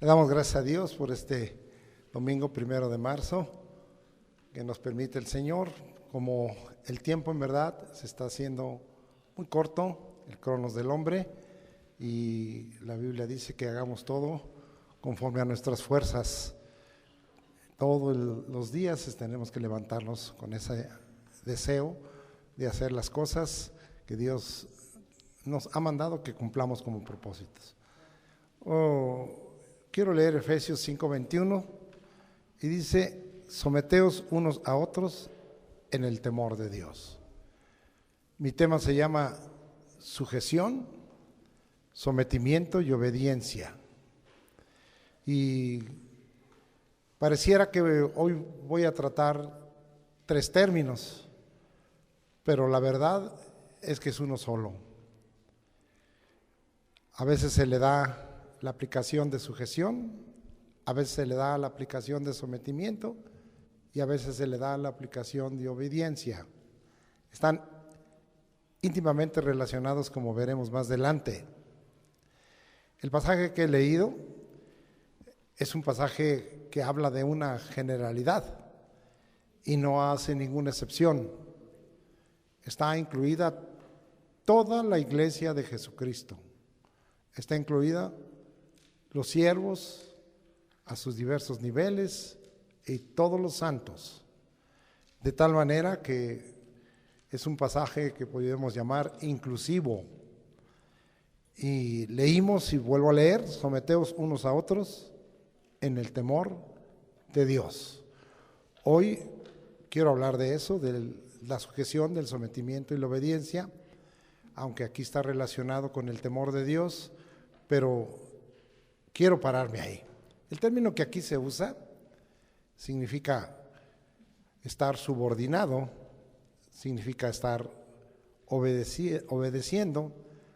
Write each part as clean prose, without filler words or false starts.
Le damos gracias a Dios por este domingo 1 de marzo que nos permite el Señor. Como el tiempo en verdad se está haciendo muy corto, el cronos del hombre, y la Biblia dice que hagamos todo conforme a nuestras fuerzas. Todos los días tenemos que levantarnos con ese deseo de hacer las cosas que Dios nos ha mandado que cumplamos como propósitos. Quiero leer Efesios 5:21 y dice: someteos unos a otros en el temor de Dios. Mi tema se llama sujeción, sometimiento y obediencia. Y pareciera que hoy voy a tratar 3 términos, pero la verdad es que es uno solo. A veces se le da la aplicación de sujeción, a veces se le da la aplicación de sometimiento y a veces se le da la aplicación de obediencia. Están íntimamente relacionados, como veremos más adelante. El pasaje que he leído es un pasaje que habla de una generalidad y no hace ninguna excepción. Está incluida toda la iglesia de Jesucristo. Está incluida los siervos a sus diversos niveles y todos los santos. De tal manera que es un pasaje que podemos llamar inclusivo. Y leímos y vuelvo a leer: someteos unos a otros en el temor de Dios. Hoy quiero hablar de eso, de la sujeción, del sometimiento y la obediencia, aunque aquí está relacionado con el temor de Dios, pero quiero pararme ahí. El término que aquí se usa significa estar subordinado, significa estar obedeciendo.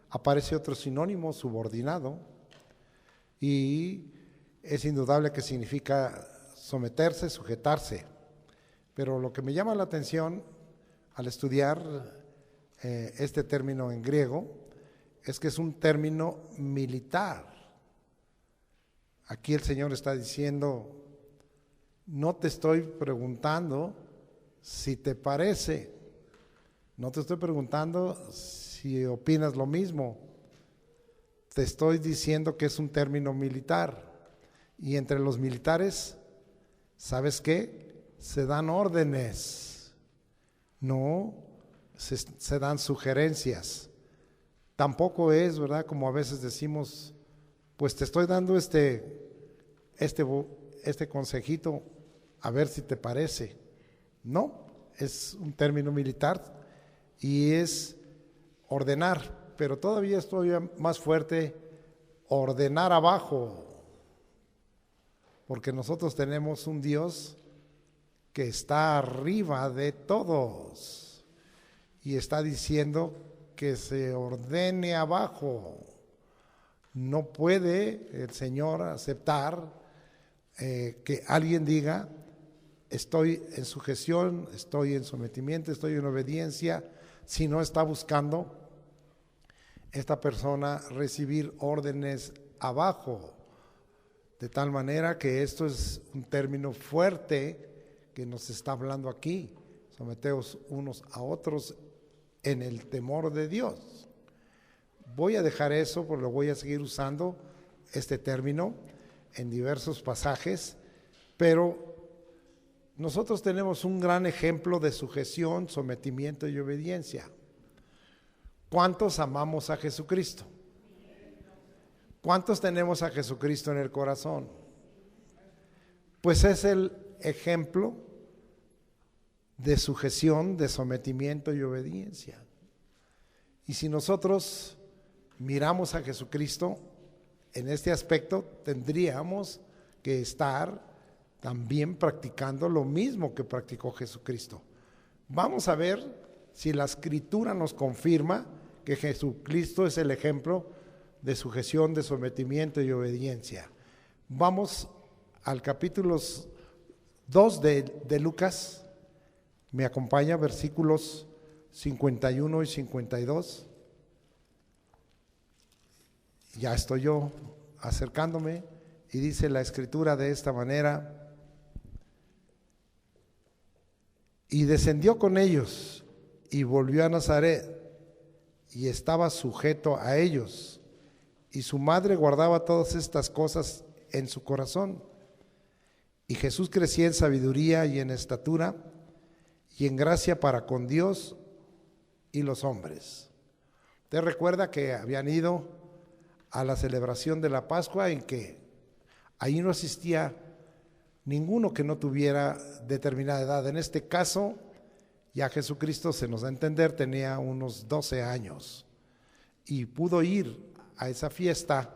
Aparece otro sinónimo, subordinado, y es indudable que significa someterse, sujetarse. Pero lo que me llama la atención al estudiar este término en griego es que es un término militar. Aquí el Señor está diciendo: no te estoy preguntando si te parece, no te estoy preguntando si opinas lo mismo, te estoy diciendo que es un término militar. Y entre los militares, ¿sabes qué? Se dan órdenes, no se dan sugerencias. Tampoco es, ¿verdad?, como a veces decimos: pues te estoy dando este consejito, a ver si te parece. No, es un término militar y es ordenar, pero todavía estoy más fuerte, ordenar abajo, porque nosotros tenemos un Dios que está arriba de todos y está diciendo que se ordene abajo. No puede el Señor aceptar que alguien diga: estoy en sujeción, estoy en sometimiento, estoy en obediencia, si no está buscando esta persona recibir órdenes abajo. De tal manera que esto es un término fuerte que nos está hablando aquí: someteos unos a otros en el temor de Dios. Voy a dejar eso, porque lo voy a seguir usando este término en diversos pasajes, pero nosotros tenemos un gran ejemplo de sujeción, sometimiento y obediencia. ¿Cuántos amamos a Jesucristo? ¿Cuántos tenemos a Jesucristo en el corazón? Pues es el ejemplo de sujeción, de sometimiento y obediencia. Y si nosotros miramos a Jesucristo en este aspecto, tendríamos que estar también practicando lo mismo que practicó Jesucristo. Vamos a ver si la Escritura nos confirma que Jesucristo es el ejemplo de sujeción, de sometimiento y obediencia. Vamos al capítulo 2 de Lucas. Me acompaña versículos 51 y 52. Ya estoy yo acercándome y dice la Escritura de esta manera: y descendió con ellos y volvió a Nazaret y estaba sujeto a ellos, y su madre guardaba todas estas cosas en su corazón. Y Jesús crecía en sabiduría y en estatura y en gracia para con Dios y los hombres. Usted recuerda que habían ido a la celebración de la Pascua, en que ahí no asistía ninguno que no tuviera determinada edad. En este caso, ya Jesucristo, se nos da a entender, tenía unos 12 años y pudo ir a esa fiesta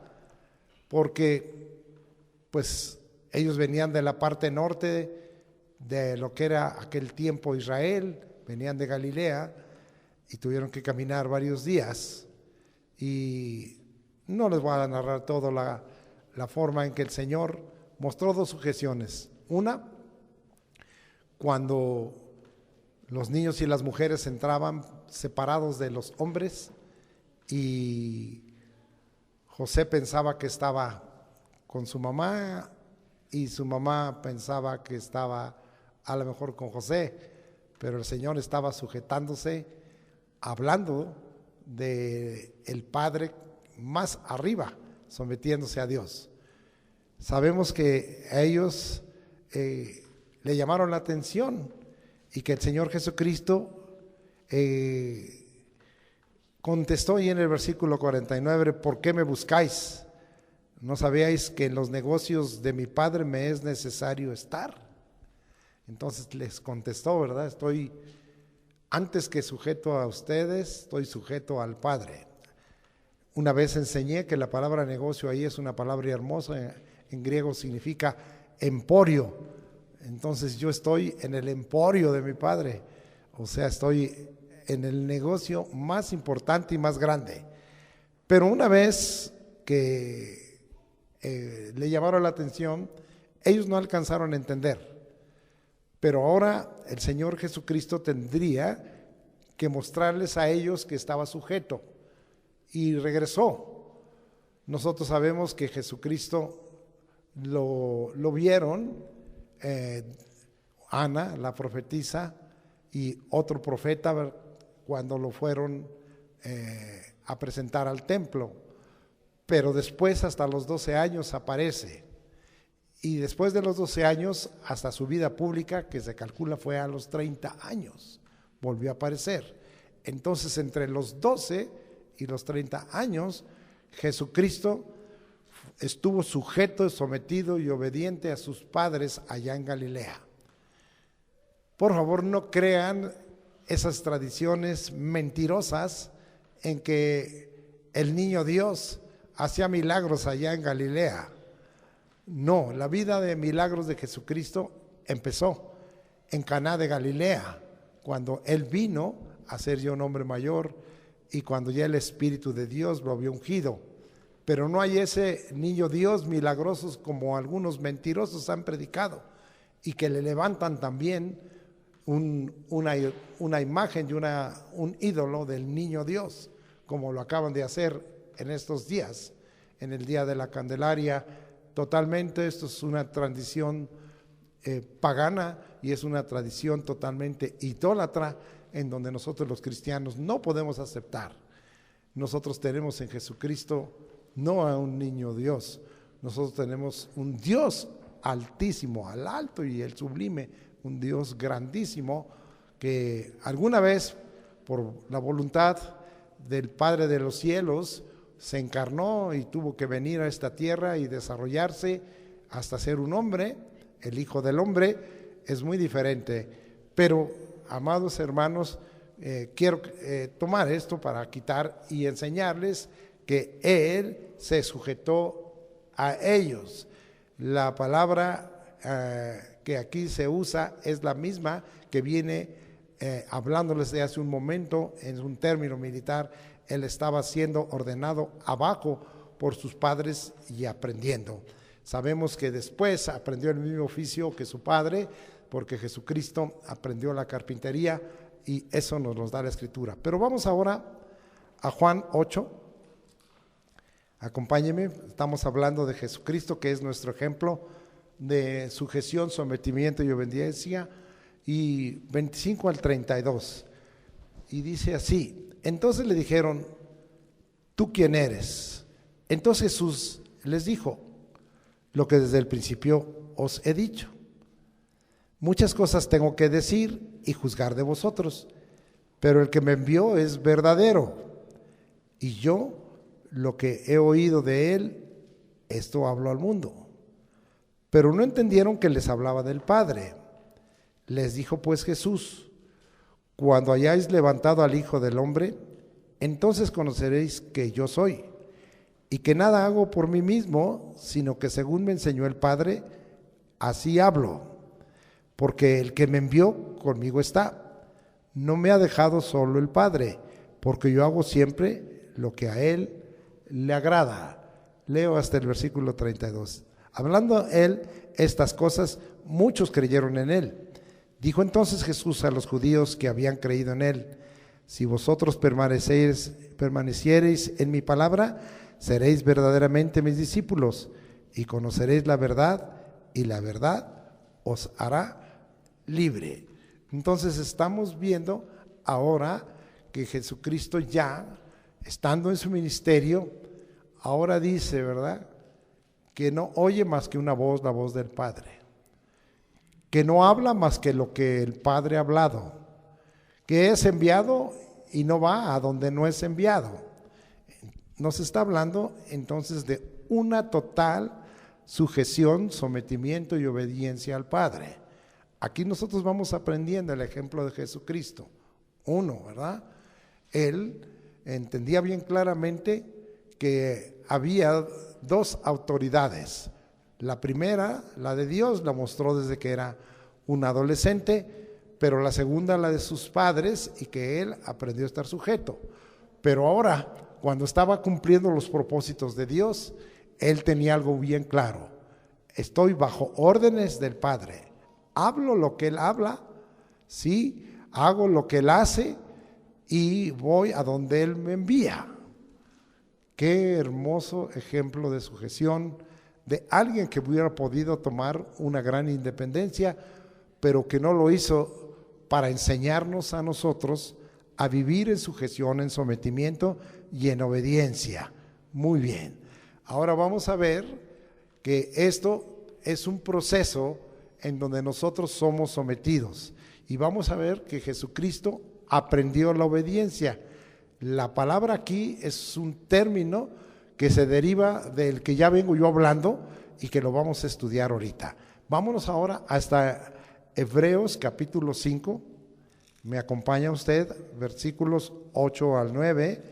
porque pues ellos venían de la parte norte de lo que era aquel tiempo Israel, venían de Galilea y tuvieron que caminar varios días. Y no les voy a narrar toda la forma en que el Señor mostró dos sujeciones. Una, cuando los niños y las mujeres entraban separados de los hombres y José pensaba que estaba con su mamá y su mamá pensaba que estaba a lo mejor con José, pero el Señor estaba sujetándose, hablando de el Padre más arriba, sometiéndose a Dios. Sabemos que a ellos le llamaron la atención y que el Señor Jesucristo contestó ahí en el versículo 49, ¿por qué me buscáis? ¿No sabíais que en los negocios de mi Padre me es necesario estar? Entonces les contestó, ¿verdad? Estoy antes que sujeto a ustedes, estoy sujeto al Padre. Una vez enseñé que la palabra negocio ahí es una palabra hermosa, en griego significa emporio. Entonces yo estoy en el emporio de mi Padre, o sea, estoy en el negocio más importante y más grande. Pero una vez que le llamaron la atención, ellos no alcanzaron a entender. Pero ahora el Señor Jesucristo tendría que mostrarles a ellos que estaba sujeto, y regresó. Nosotros sabemos que Jesucristo lo vieron Ana, la profetisa, y otro profeta cuando lo fueron a presentar al templo. Pero después, hasta los 12 años, aparece. Y después de los 12 años, hasta su vida pública, que se calcula fue a los 30 años, volvió a aparecer. Entonces, entre los 12 y los 30 años, Jesucristo estuvo sujeto, sometido y obediente a sus padres allá en Galilea. Por favor, no crean esas tradiciones mentirosas en que el niño Dios hacía milagros allá en Galilea. No, la vida de milagros de Jesucristo empezó en Caná de Galilea, cuando Él vino a ser ya un hombre mayor y cuando ya el Espíritu de Dios lo había ungido. Pero no hay ese niño Dios milagrosos como algunos mentirosos han predicado y que le levantan también una imagen y un ídolo del niño Dios, como lo acaban de hacer en estos días, en el día de la Candelaria. Totalmente, esto es una tradición pagana y es una tradición totalmente idólatra, en donde nosotros los cristianos no podemos aceptar. Nosotros tenemos en Jesucristo no a un niño Dios, nosotros tenemos un Dios altísimo, al alto y el sublime, un Dios grandísimo, que alguna vez por la voluntad del Padre de los cielos se encarnó y tuvo que venir a esta tierra y desarrollarse hasta ser un hombre. El Hijo del Hombre es muy diferente, pero amados hermanos, quiero tomar esto para quitar y enseñarles que Él se sujetó a ellos. La palabra que aquí se usa es la misma que viene hablándoles de hace un momento en un término militar. Él estaba siendo ordenado abajo por sus padres y aprendiendo. Sabemos que después aprendió el mismo oficio que su padre, porque Jesucristo aprendió la carpintería y eso nos da la Escritura. Pero vamos ahora a Juan 8. Acompáñeme, estamos hablando de Jesucristo, que es nuestro ejemplo de sujeción, sometimiento y obediencia, y 25 al 32. Y dice así: entonces le dijeron, ¿tú quién eres? Entonces Jesús les dijo, lo que desde el principio os he dicho. Muchas cosas tengo que decir y juzgar de vosotros, pero el que me envió es verdadero, y yo lo que he oído de él, esto hablo al mundo. Pero no entendieron que les hablaba del Padre. Les dijo pues Jesús, cuando hayáis levantado al Hijo del Hombre, entonces conoceréis que yo soy, y que nada hago por mí mismo, sino que según me enseñó el Padre, así hablo. Porque el que me envió conmigo está. No me ha dejado solo el Padre, porque yo hago siempre lo que a él le agrada. Leo hasta el versículo 32. Hablando él estas cosas, muchos creyeron en él. Dijo entonces Jesús a los judíos que habían creído en él: si vosotros permaneciereis en mi palabra, seréis verdaderamente mis discípulos, y conoceréis la verdad, y la verdad os hará libre. Entonces estamos viendo ahora que Jesucristo, ya estando en su ministerio, ahora dice, ¿verdad?, que no oye más que una voz, la voz del Padre, que no habla más que lo que el Padre ha hablado, que es enviado y no va a donde no es enviado. Nos está hablando entonces de una total sujeción, sometimiento y obediencia al Padre. Aquí nosotros vamos aprendiendo el ejemplo de Jesucristo. Uno, ¿verdad? Él entendía bien claramente que había dos autoridades. La primera, la de Dios, la mostró desde que era un adolescente, pero la segunda, la de sus padres, y que él aprendió a estar sujeto. Pero ahora, cuando estaba cumpliendo los propósitos de Dios, él tenía algo bien claro: estoy bajo órdenes del Padre. Hablo lo que él habla, sí, hago lo que él hace y voy a donde él me envía. Qué hermoso ejemplo de sujeción de alguien que hubiera podido tomar una gran independencia, pero que no lo hizo para enseñarnos a nosotros a vivir en sujeción, en sometimiento y en obediencia. Muy bien. Ahora vamos a ver que esto es un proceso en donde nosotros somos sometidos, y vamos a ver que Jesucristo aprendió la obediencia. La palabra aquí es un término que se deriva del que ya vengo yo hablando y que lo vamos a estudiar ahorita. Vámonos ahora hasta Hebreos capítulo 5. Me acompaña usted, versículos 8 al 9,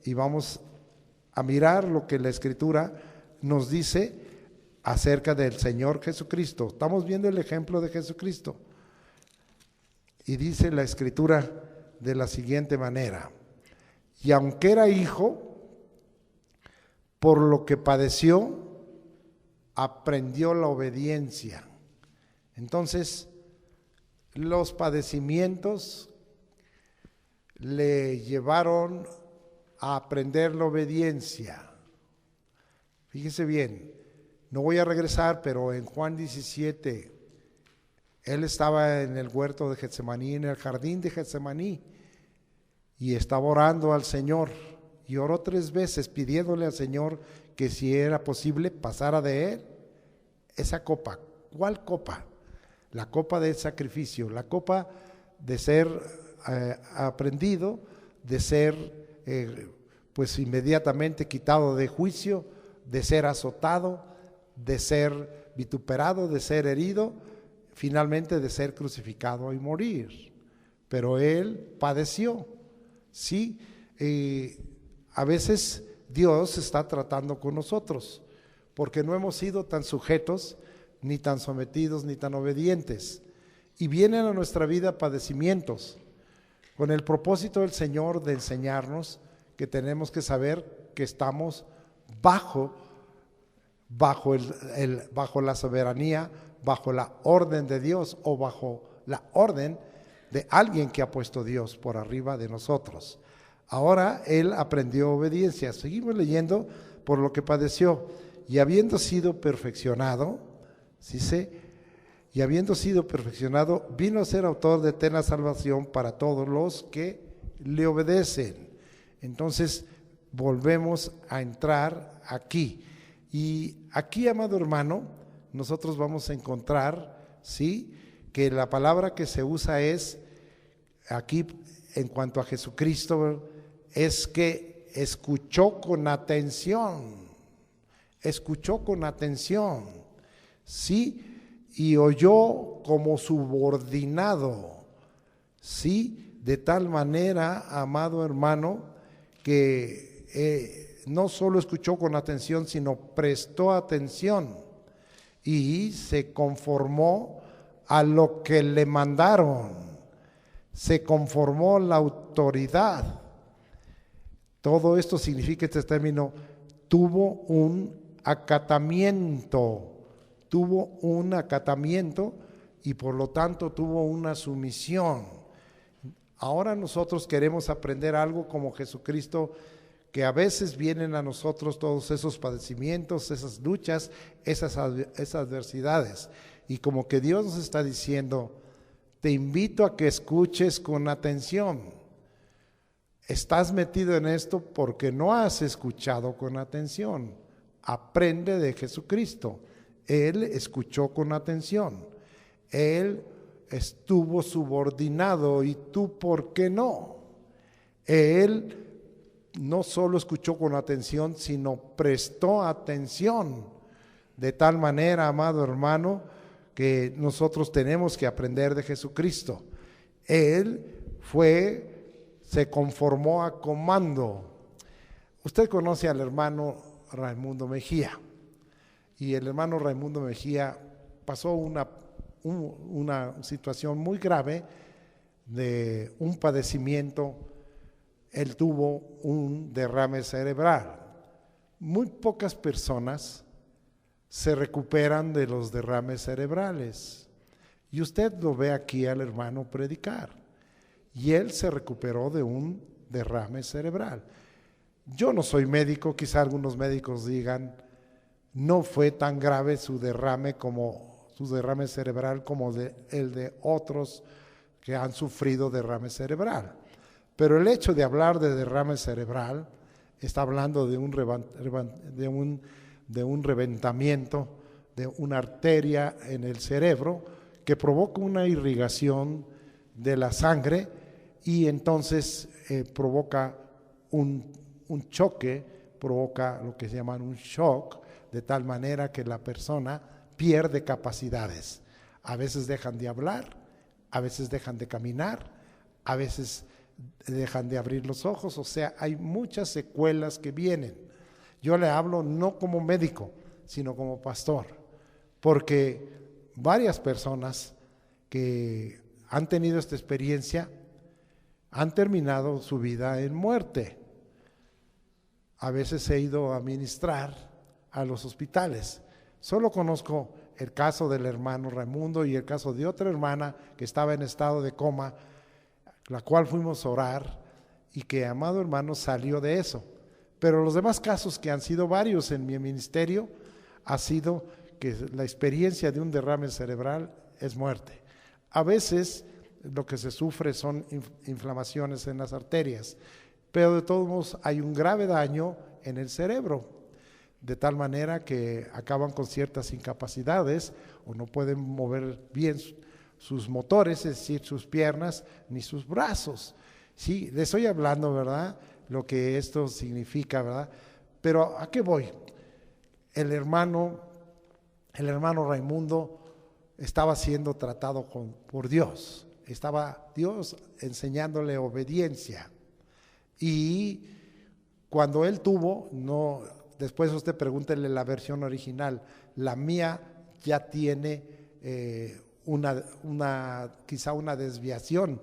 y vamos a mirar lo que la Escritura nos dice acerca del Señor Jesucristo. Estamos viendo el ejemplo de Jesucristo. Y dice la Escritura de la siguiente manera: y aunque era hijo, por lo que padeció, aprendió la obediencia. Entonces, los padecimientos le llevaron a aprender la obediencia. Fíjese bien, no voy a regresar, pero en Juan 17, él estaba en el huerto de Getsemaní, en el jardín de Getsemaní, y estaba orando al Señor, y oró 3 veces pidiéndole al Señor que si era posible pasara de él esa copa. ¿Cuál copa? La copa del sacrificio, la copa de ser aprendido, de ser pues inmediatamente quitado de juicio, de ser azotado, de ser vituperado, de ser herido, finalmente de ser crucificado y morir. Pero él padeció, sí. A veces Dios está tratando con nosotros porque no hemos sido tan sujetos, ni tan sometidos, ni tan obedientes, y vienen a nuestra vida padecimientos con el propósito del Señor de enseñarnos que tenemos que saber que estamos bajo la soberanía, bajo la orden de Dios, o bajo la orden de alguien que ha puesto Dios por arriba de nosotros. Ahora él aprendió obediencia. Seguimos leyendo por lo que padeció, y habiendo sido perfeccionado, y habiendo sido perfeccionado, vino a ser autor de eterna salvación para todos los que le obedecen. Entonces, volvemos a entrar aquí. Y aquí, amado hermano, nosotros vamos a encontrar, ¿sí?, que la palabra que se usa es, aquí en cuanto a Jesucristo, es que escuchó con atención, ¿sí?, y oyó como subordinado, ¿sí?, de tal manera, amado hermano, que no solo escuchó con atención, sino prestó atención y se conformó a lo que le mandaron, se conformó la autoridad. Todo esto significa, este término, tuvo un acatamiento y por lo tanto tuvo una sumisión. Ahora nosotros queremos aprender algo como Jesucristo, que a veces vienen a nosotros todos esos padecimientos, esas luchas, esas adversidades, y como que Dios nos está diciendo, te invito a que escuches con atención. Estás metido en esto porque no has escuchado con atención. Aprende de Jesucristo. Él escuchó con atención. Él estuvo subordinado, y tú, ¿por qué no? Él no solo escuchó con atención, sino prestó atención. De tal manera, amado hermano, que nosotros tenemos que aprender de Jesucristo. Él se conformó a comando. Usted conoce al hermano Raimundo Mejía, y el hermano Raimundo Mejía pasó una situación muy grave de un padecimiento. Él tuvo un derrame cerebral. Muy pocas personas se recuperan de los derrames cerebrales, y usted lo ve aquí al hermano predicar, y él se recuperó de un derrame cerebral. Yo no soy médico, quizá algunos médicos digan, no fue tan grave su derrame cerebral como el de otros que han sufrido derrame cerebral. Pero el hecho de hablar de derrame cerebral está hablando de un reventamiento de una arteria en el cerebro que provoca una irrigación de la sangre, y entonces provoca un choque, provoca lo que se llama un shock, de tal manera que la persona pierde capacidades. A veces dejan de hablar, a veces dejan de caminar, a veces dejan de abrir los ojos. O sea, hay muchas secuelas que vienen. Yo le hablo no como médico, sino como pastor, porque varias personas que han tenido esta experiencia han terminado su vida en muerte. A veces he ido a ministrar a los hospitales. Solo conozco el caso del hermano Raimundo y el caso de otra hermana que estaba en estado de coma, la cual fuimos a orar, y que, amado hermano, salió de eso. Pero los demás casos, que han sido varios en mi ministerio, ha sido que la experiencia de un derrame cerebral es muerte. A veces lo que se sufre son inflamaciones en las arterias, pero de todos modos hay un grave daño en el cerebro, de tal manera que acaban con ciertas incapacidades o no pueden mover bien sus motores, es decir, sus piernas ni sus brazos. Sí, le estoy hablando, ¿verdad?, lo que esto significa, ¿verdad? Pero ¿a qué voy? El hermano Raimundo estaba siendo tratado por Dios. Estaba Dios enseñándole obediencia. Y cuando él tuvo, después usted pregúntele la versión original, la mía ya tiene quizá una desviación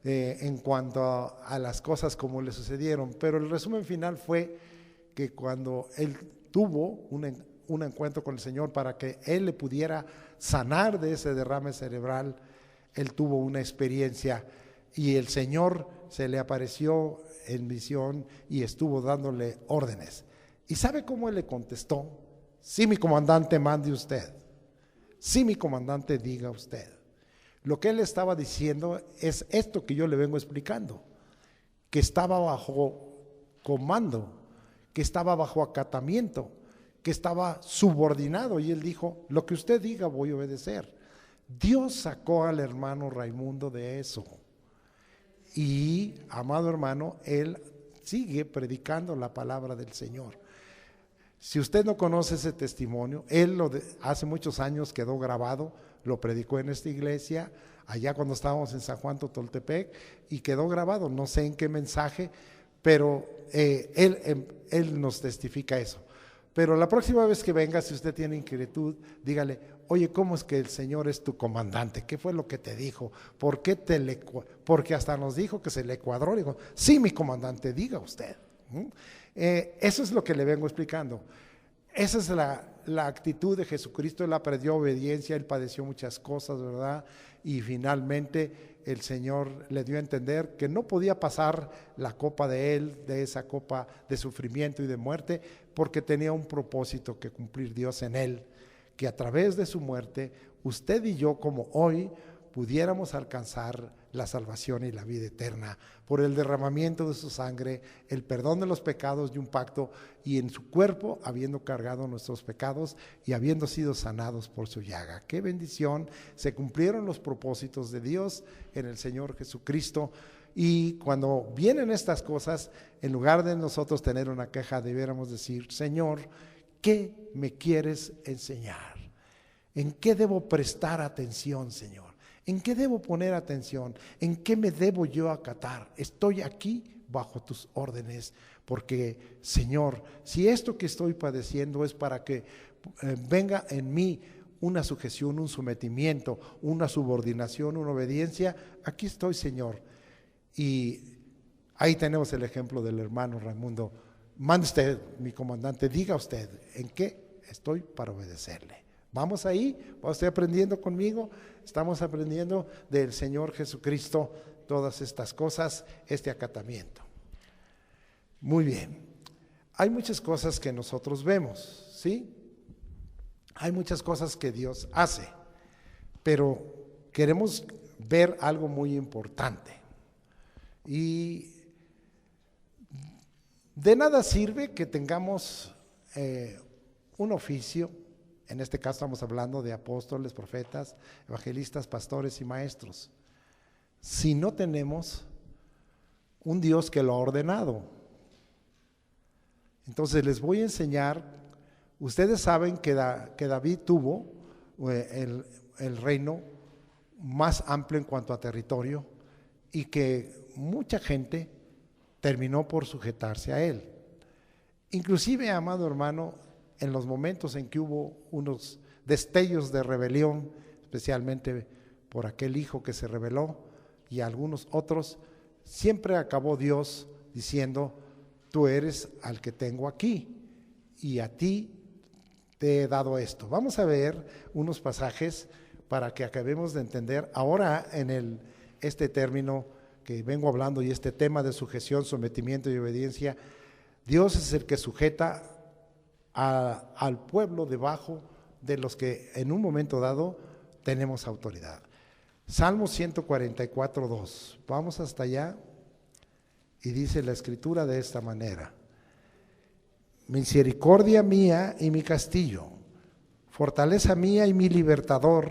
en cuanto a las cosas como le sucedieron, pero el resumen final fue que cuando él tuvo un encuentro con el Señor para que él le pudiera sanar de ese derrame cerebral, él tuvo una experiencia y el Señor se le apareció en visión y estuvo dándole órdenes. ¿Y sabe cómo él le contestó? Sí, mi comandante, mande usted. Sí, mi comandante, diga usted. Lo que él estaba diciendo es esto que yo le vengo explicando, que estaba bajo comando, que estaba bajo acatamiento, que estaba subordinado, y él dijo, lo que usted diga voy a obedecer. Dios sacó al hermano Raimundo de eso. Y, amado hermano, él sigue predicando la palabra del Señor. Si usted no conoce ese testimonio, hace muchos años quedó grabado, lo predicó en esta iglesia, allá cuando estábamos en San Juan Totoltepec, y quedó grabado, no sé en qué mensaje, pero él nos testifica eso. Pero la próxima vez que venga, si usted tiene inquietud, dígale, oye, ¿cómo es que el Señor es tu comandante? ¿Qué fue lo que te dijo? Porque hasta nos dijo que se le cuadró. Dijo, sí, mi comandante, diga usted. Eso es lo que le vengo explicando. Esa es la actitud de Jesucristo. Él aprendió obediencia, él padeció muchas cosas, ¿verdad? Y finalmente el Señor le dio a entender que no podía pasar la copa de él, de esa copa de sufrimiento y de muerte, porque tenía un propósito que cumplir Dios en él, que a través de su muerte, usted y yo como hoy pudiéramos alcanzar la salvación y la vida eterna por el derramamiento de su sangre, el perdón de los pecados y un pacto, y en su cuerpo habiendo cargado nuestros pecados y habiendo sido sanados por su llaga. ¡Qué bendición! Se cumplieron los propósitos de Dios en el Señor Jesucristo. Y cuando vienen estas cosas, en lugar de nosotros tener una queja, debiéramos decir, Señor, ¿qué me quieres enseñar? ¿En qué debo prestar atención, Señor? ¿En qué debo poner atención? ¿En qué me debo yo acatar? Estoy aquí bajo tus órdenes, porque, Señor, si esto que estoy padeciendo es para que venga en mí una sujeción, un sometimiento, una subordinación, una obediencia, aquí estoy, Señor. Y ahí tenemos el ejemplo del hermano Raimundo. Mande usted, mi comandante, diga usted, ¿en qué estoy para obedecerle? Vamos ahí, va usted aprendiendo conmigo, estamos aprendiendo del Señor Jesucristo todas estas cosas, este acatamiento. Muy bien, hay muchas cosas que nosotros vemos, ¿sí? Hay muchas cosas que Dios hace, pero queremos ver algo muy importante. Y de nada sirve que tengamos un oficio. En este caso estamos hablando de apóstoles, profetas, evangelistas, pastores y maestros, si no tenemos un Dios que lo ha ordenado. Entonces les voy a enseñar. Ustedes saben que David tuvo el reino más amplio en cuanto a territorio y que mucha gente terminó por sujetarse a él. Inclusive, amado hermano, en los momentos en que hubo unos destellos de rebelión, especialmente por aquel hijo que se rebeló y algunos otros, siempre acabó Dios diciendo, tú eres al que tengo aquí y a ti te he dado esto. Vamos a ver unos pasajes para que acabemos de entender ahora en este término que vengo hablando y este tema de sujeción, sometimiento y obediencia. Dios es el que sujeta al pueblo debajo de los que en un momento dado tenemos autoridad. Salmo 144:2. Vamos hasta allá y dice la escritura de esta manera: misericordia mía y mi castillo, fortaleza mía y mi libertador,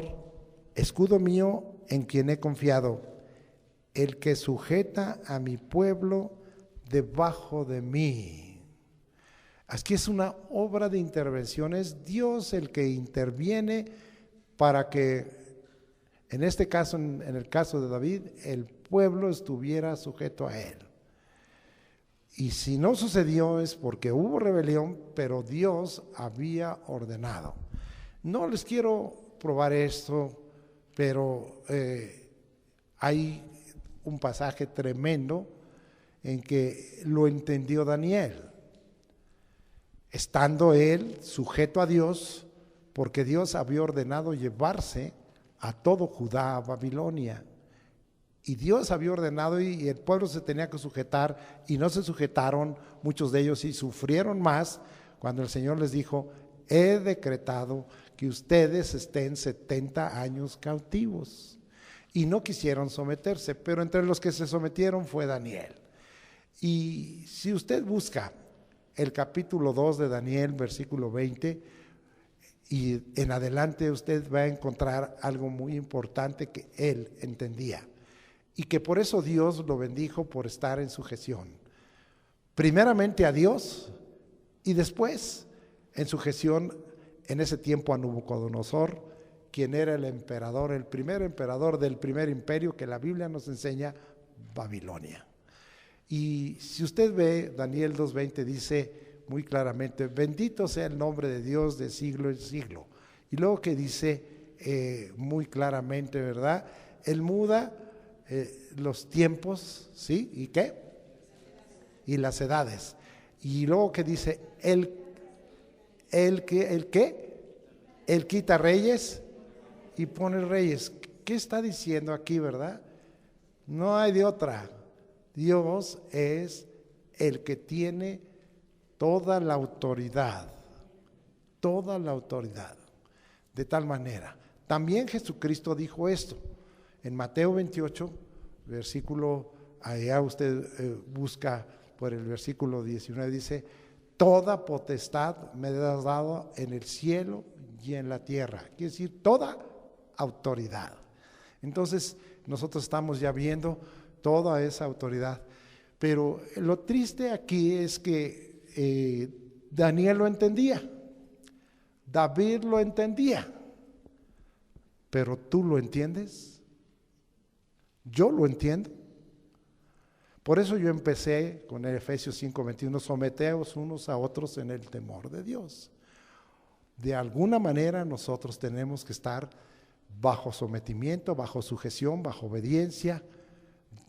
escudo mío en quien he confiado, el que sujeta a mi pueblo debajo de mí. Aquí es una obra de intervención, es Dios el que interviene para que, en este caso, en el caso de David, el pueblo estuviera sujeto a él. Y si no sucedió es porque hubo rebelión, pero Dios había ordenado. No les quiero probar esto, pero hay un pasaje tremendo en que lo entendió Daniel. Estando él sujeto a Dios, porque Dios había ordenado llevarse a todo Judá a Babilonia. Y Dios había ordenado y el pueblo se tenía que sujetar, y no se sujetaron muchos de ellos y sufrieron más cuando el Señor les dijo: he decretado que ustedes estén 70 años cautivos. Y no quisieron someterse, pero entre los que se sometieron fue Daniel. Y si usted busca el capítulo 2 de Daniel, versículo 20, y en adelante usted va a encontrar algo muy importante que él entendía. Y que por eso Dios lo bendijo por estar en sujeción. Primeramente a Dios y después en sujeción en ese tiempo a Nabucodonosor, quien era el emperador, el primer emperador del primer imperio que la Biblia nos enseña, Babilonia. Y si usted ve, Daniel 2:20 dice muy claramente: bendito sea el nombre de Dios de siglo en siglo. Y luego que dice muy claramente, ¿verdad? Él muda los tiempos, ¿sí? ¿Y qué? Y las edades. Y luego que dice, ¿el qué? Él quita reyes y pone reyes. ¿Qué está diciendo aquí, verdad? No hay de otra. Dios es el que tiene toda la autoridad, de tal manera. También Jesucristo dijo esto, en Mateo 28, versículo, allá usted busca por el versículo 19, dice: toda potestad me has dado en el cielo y en la tierra. Quiere decir, toda autoridad. Entonces, nosotros estamos ya viendo toda esa autoridad. Pero lo triste aquí es que Daniel lo entendía, David lo entendía, pero ¿tú lo entiendes? Yo lo entiendo. Por eso yo empecé con el Efesios 5:21, someteos unos a otros en el temor de Dios. De alguna manera nosotros tenemos que estar bajo sometimiento, bajo sujeción, bajo obediencia,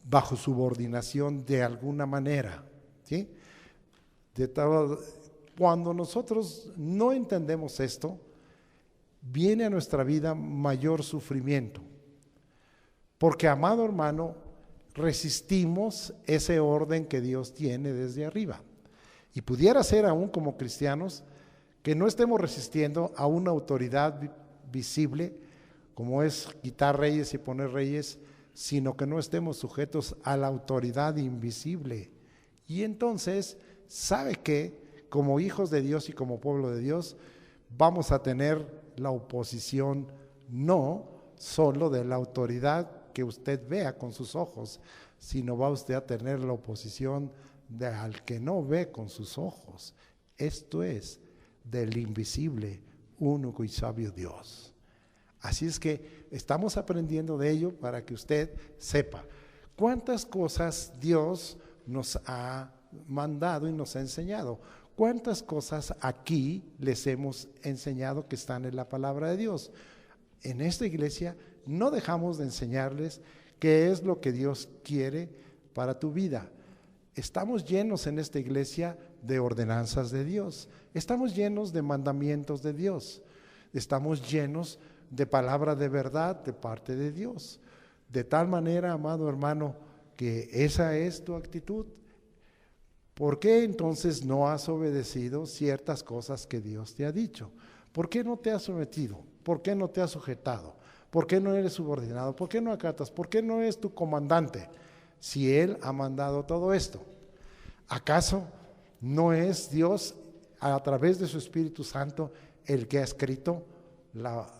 bajo subordinación de alguna manera, ¿sí? Cuando nosotros no entendemos esto, viene a nuestra vida mayor sufrimiento. Porque, amado hermano, resistimos ese orden que Dios tiene desde arriba. Y pudiera ser aún como cristianos que no estemos resistiendo a una autoridad visible, como es quitar reyes y poner reyes, sino que no estemos sujetos a la autoridad invisible. Y entonces, ¿sabe qué? Como hijos de Dios y como pueblo de Dios, vamos a tener la oposición no solo de la autoridad que usted vea con sus ojos, sino va usted a tener la oposición al que no ve con sus ojos. Esto es del invisible, único y sabio Dios. Así es que estamos aprendiendo de ello para que usted sepa cuántas cosas Dios nos ha mandado y nos ha enseñado. Cuántas cosas aquí les hemos enseñado que están en la palabra de Dios. En esta iglesia no dejamos de enseñarles qué es lo que Dios quiere para tu vida. Estamos llenos en esta iglesia de ordenanzas de Dios. Estamos llenos de mandamientos de Dios. Estamos llenos de palabra de verdad de parte de Dios. De tal manera, amado hermano, que esa es tu actitud. ¿Por qué entonces no has obedecido ciertas cosas que Dios te ha dicho? ¿Por qué no te has sometido? ¿Por qué no te has sujetado? ¿Por qué no eres subordinado? ¿Por qué no acatas? ¿Por qué no es tu comandante? Si Él ha mandado todo esto, ¿acaso no es Dios a través de su Espíritu Santo el que ha escrito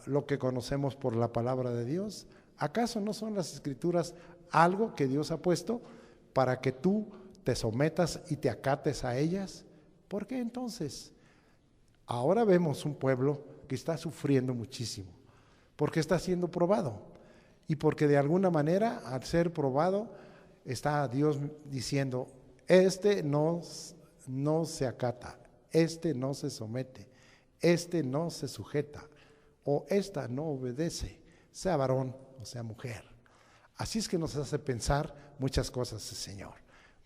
lo que conocemos por la palabra de Dios? ¿Acaso no son las Escrituras algo que Dios ha puesto para que tú te sometas y te acates a ellas? ¿Por qué entonces? Ahora vemos un pueblo que está sufriendo muchísimo, porque está siendo probado y porque de alguna manera al ser probado está Dios diciendo: este no se acata, este no se somete, este no se sujeta o esta no obedece, sea varón o sea mujer. Así es que nos hace pensar muchas cosas el Señor.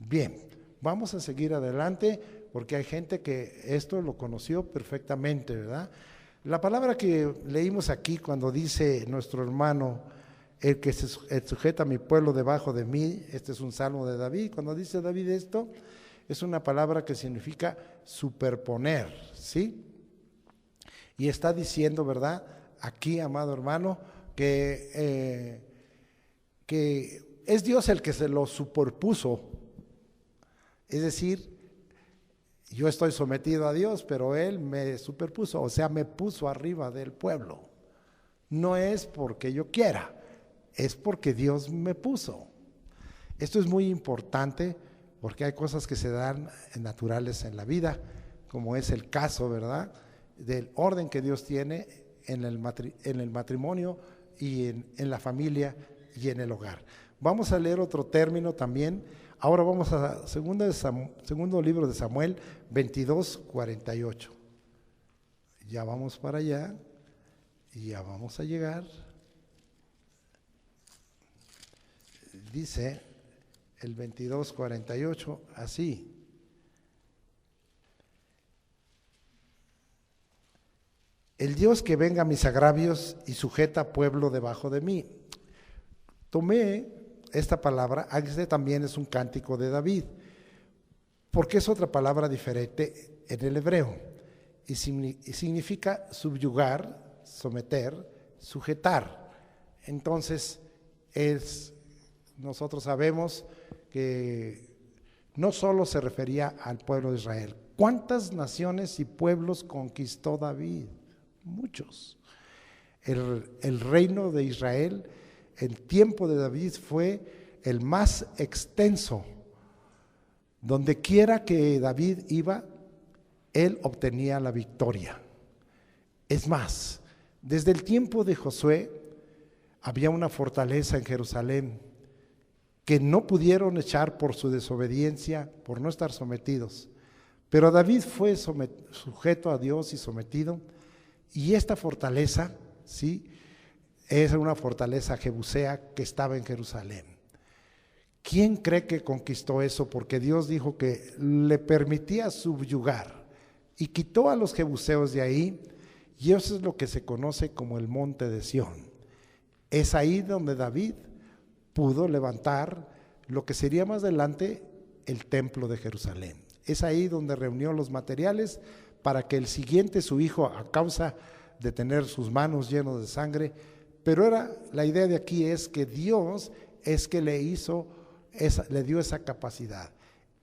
Bien, vamos a seguir adelante porque hay gente que esto lo conoció perfectamente, ¿verdad? La palabra que leímos aquí cuando dice nuestro hermano, el que sujeta a mi pueblo debajo de mí, este es un salmo de David. Cuando dice David esto, es una palabra que significa superponer, ¿sí? Y está diciendo, ¿verdad? Aquí, amado hermano, que es Dios el que se lo superpuso. Es decir, yo estoy sometido a Dios, pero Él me superpuso, o sea, me puso arriba del pueblo. No es porque yo quiera, es porque Dios me puso. Esto es muy importante porque hay cosas que se dan naturales en la vida, como es el caso, ¿verdad?, del orden que Dios tiene en el matrimonio y en la familia y en el hogar. Vamos a leer otro término también. Ahora vamos a segundo libro de Samuel 22:48. Ya vamos para allá y ya vamos a llegar. Dice el 22:48 así: el Dios que venga a mis agravios y sujeta pueblo debajo de mí. Tomé esta palabra, este también es un cántico de David, porque es otra palabra diferente en el hebreo y significa subyugar, someter, sujetar. Entonces, nosotros sabemos que no solo se refería al pueblo de Israel. ¿Cuántas naciones y pueblos conquistó David? Muchos. El reino de Israel en tiempo de David fue el más extenso. Donde quiera que David iba, él obtenía la victoria. Es más, desde el tiempo de Josué había una fortaleza en Jerusalén que no pudieron echar por su desobediencia, por no estar sometidos. Pero David fue sujeto a Dios y sometido, y esta fortaleza, ¿sí?, es una fortaleza jebusea que estaba en Jerusalén. ¿Quién cree que conquistó eso? Porque Dios dijo que le permitía subyugar y quitó a los jebuseos de ahí, y eso es lo que se conoce como el monte de Sión. Es ahí donde David pudo levantar lo que sería más adelante el templo de Jerusalén. Es ahí donde reunió los materiales para que el siguiente, su hijo, a causa de tener sus manos llenas de sangre, pero la idea de aquí es que Dios es que le dio esa capacidad.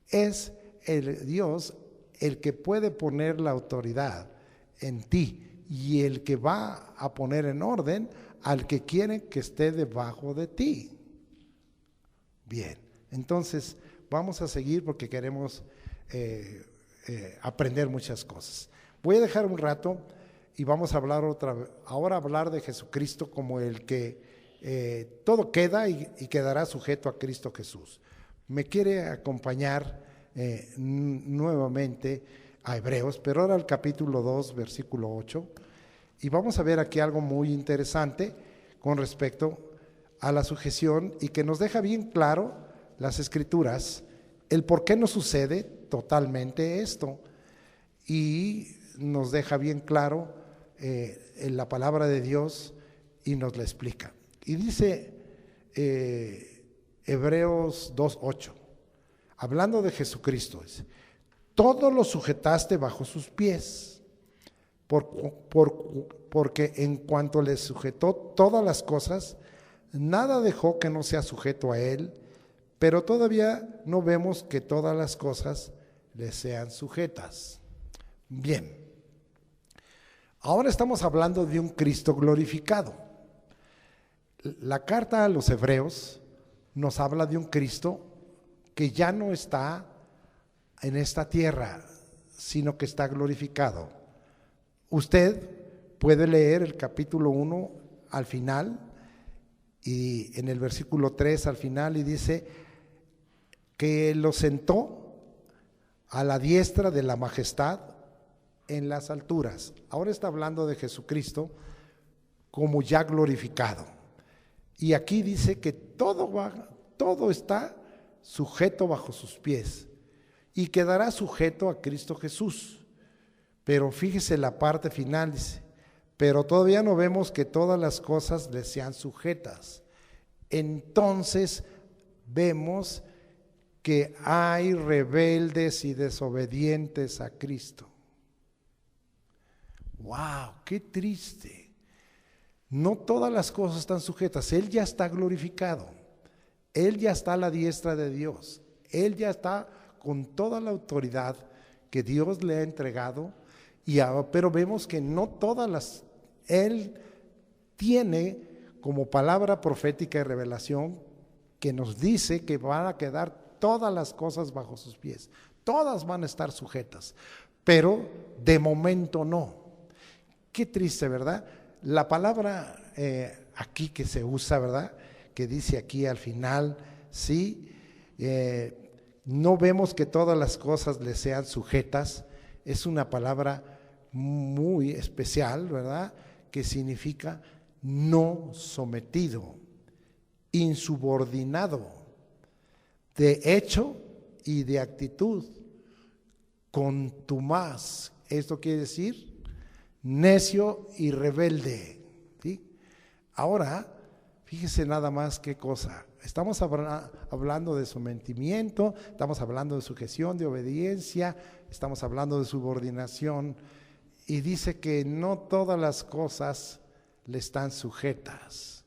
Es el Dios el que puede poner la autoridad en ti y el que va a poner en orden al que quiere que esté debajo de ti. Bien, entonces vamos a seguir porque queremos aprender muchas cosas. Voy a dejar un rato y vamos a hablar ahora hablar de Jesucristo como el que todo queda y quedará sujeto a Cristo Jesús. Me quiere acompañar nuevamente a Hebreos, pero ahora al capítulo 2, versículo 8, y vamos a ver aquí algo muy interesante con respecto a la sujeción y que nos deja bien claro las Escrituras, el por qué no sucede totalmente esto, y nos deja bien claro en la palabra de Dios y nos la explica. Y dice Hebreos 2:8, hablando de Jesucristo, dice: todo lo sujetaste bajo sus pies, porque en cuanto le sujetó todas las cosas, nada dejó que no sea sujeto a él, pero todavía no vemos que todas las cosas le sean sujetas. Bien, ahora estamos hablando de un Cristo glorificado. La carta a los Hebreos nos habla de un Cristo que ya no está en esta tierra, sino que está glorificado. Usted puede leer el capítulo 1 al final y en el versículo 3 al final, y dice que lo sentó a la diestra de la majestad en las alturas. Ahora está hablando de Jesucristo como ya glorificado. Y aquí dice que todo está sujeto bajo sus pies y quedará sujeto a Cristo Jesús. Pero fíjese la parte final, dice: pero todavía no vemos que todas las cosas le sean sujetas. Entonces vemos que hay rebeldes y desobedientes a Cristo. ¡Wow! ¡Qué triste! No todas las cosas están sujetas. Él ya está glorificado. Él ya está a la diestra de Dios. Él ya está con toda la autoridad que Dios le ha entregado. Pero vemos que no todas las... Él tiene como palabra profética y revelación que nos dice que van a quedar todas las cosas bajo sus pies. Todas van a estar sujetas. Pero de momento no. Qué triste, ¿verdad? La palabra aquí que se usa, ¿verdad? Que dice aquí al final, sí, no vemos que todas las cosas le sean sujetas. Es una palabra muy especial, ¿verdad? Que significa no sometido, insubordinado, de hecho y de actitud, contumaz. Esto quiere decir necio y rebelde, ¿sí? Ahora, fíjese nada más qué cosa. Estamos hablando de sometimiento, estamos hablando de sujeción, de obediencia, estamos hablando de subordinación, y dice que no todas las cosas le están sujetas.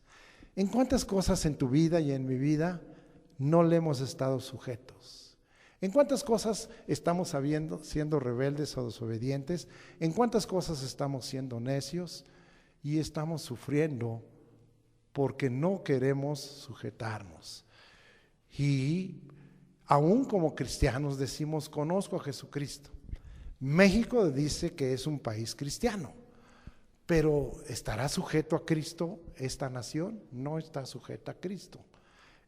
¿En cuántas cosas en tu vida y en mi vida no le hemos estado sujetos? ¿En cuántas cosas estamos siendo rebeldes o desobedientes? ¿En cuántas cosas estamos siendo necios y estamos sufriendo porque no queremos sujetarnos? Y aún como cristianos decimos, conozco a Jesucristo. México dice que es un país cristiano, pero ¿estará sujeto a Cristo esta nación? No está sujeta a Cristo.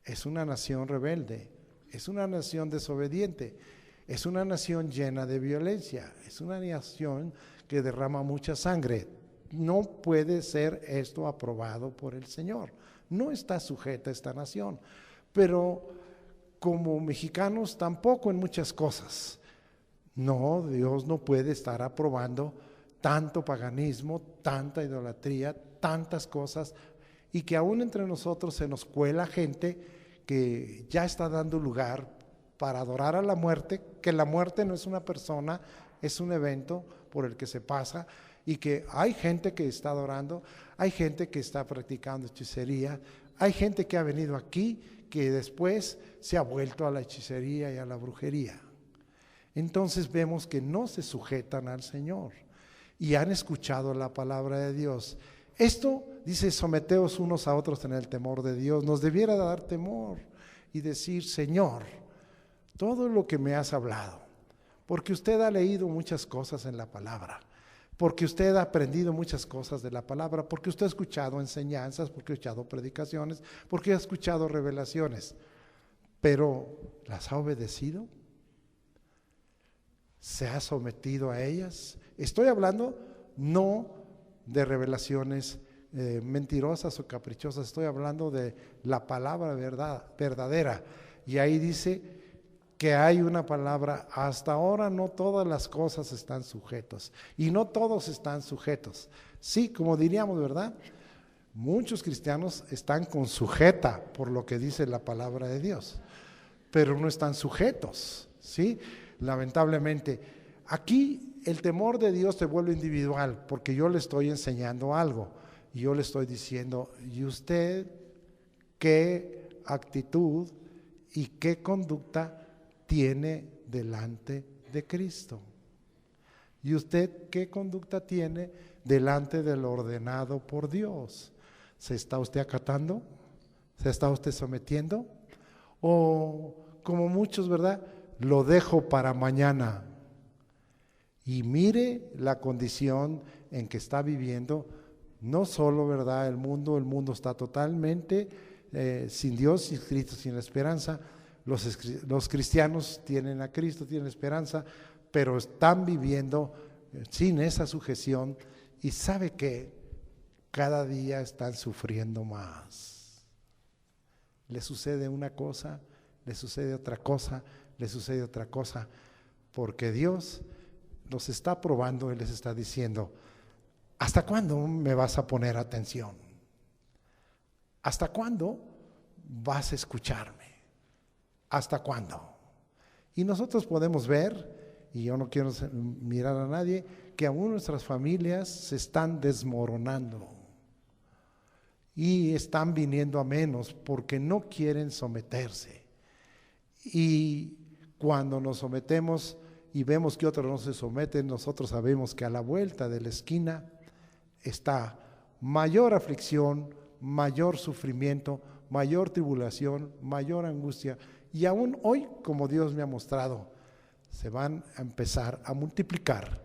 Es una nación rebelde, es una nación desobediente, es una nación llena de violencia, es una nación que derrama mucha sangre. No puede ser esto aprobado por el Señor. No está sujeta esta nación, pero como mexicanos tampoco en muchas cosas. No, Dios no puede estar aprobando tanto paganismo, tanta idolatría, tantas cosas, y que aún entre nosotros se nos cuela gente que ya está dando lugar para adorar a la muerte, que la muerte no es una persona, es un evento por el que se pasa, y que hay gente que está adorando, hay gente que está practicando hechicería, hay gente que ha venido aquí que después se ha vuelto a la hechicería y a la brujería. Entonces vemos que no se sujetan al Señor y han escuchado la palabra de Dios. Esto dice, someteos unos a otros en el temor de Dios. Nos debiera dar temor y decir, Señor, todo lo que me has hablado, porque usted ha leído muchas cosas en la palabra, porque usted ha aprendido muchas cosas de la palabra, porque usted ha escuchado enseñanzas, porque ha escuchado predicaciones, porque ha escuchado revelaciones, pero ¿las ha obedecido? ¿Se ha sometido a ellas? Estoy hablando no de revelaciones mentirosas o caprichosas, estoy hablando de la palabra verdadera. Y ahí dice que hay una palabra, hasta ahora no todas las cosas están sujetas, y no todos están sujetos. Sí, como diríamos, ¿verdad? Muchos cristianos están con sujeta por lo que dice la palabra de Dios, pero no están sujetos, ¿sí? Lamentablemente, aquí el temor de Dios te vuelve individual, porque yo le estoy enseñando algo, y yo le estoy diciendo, ¿y usted qué actitud y qué conducta tiene delante de Cristo? ¿Y usted qué conducta tiene delante del ordenado por Dios? ¿Se está usted acatando? ¿Se está usted sometiendo? O como muchos, ¿verdad? Lo dejo para mañana. Y mire la condición en que está viviendo, no solo, ¿verdad? El mundo está totalmente sin Dios, sin Cristo, sin esperanza. Los cristianos tienen a Cristo, tienen esperanza, pero están viviendo sin esa sujeción, y ¿sabe qué? Cada día están sufriendo más. Le sucede una cosa, le sucede otra cosa, le sucede otra cosa, porque Dios los está probando y les está diciendo, ¿hasta cuándo me vas a poner atención? ¿Hasta cuándo vas a escucharme? ¿Hasta cuándo? Y nosotros podemos ver, y yo no quiero mirar a nadie, que aún nuestras familias se están desmoronando y están viniendo a menos porque no quieren someterse. Y cuando nos sometemos y vemos que otros no se someten, nosotros sabemos que a la vuelta de la esquina está mayor aflicción, mayor sufrimiento, mayor tribulación, mayor angustia. Y aún hoy, como Dios me ha mostrado, se van a empezar a multiplicar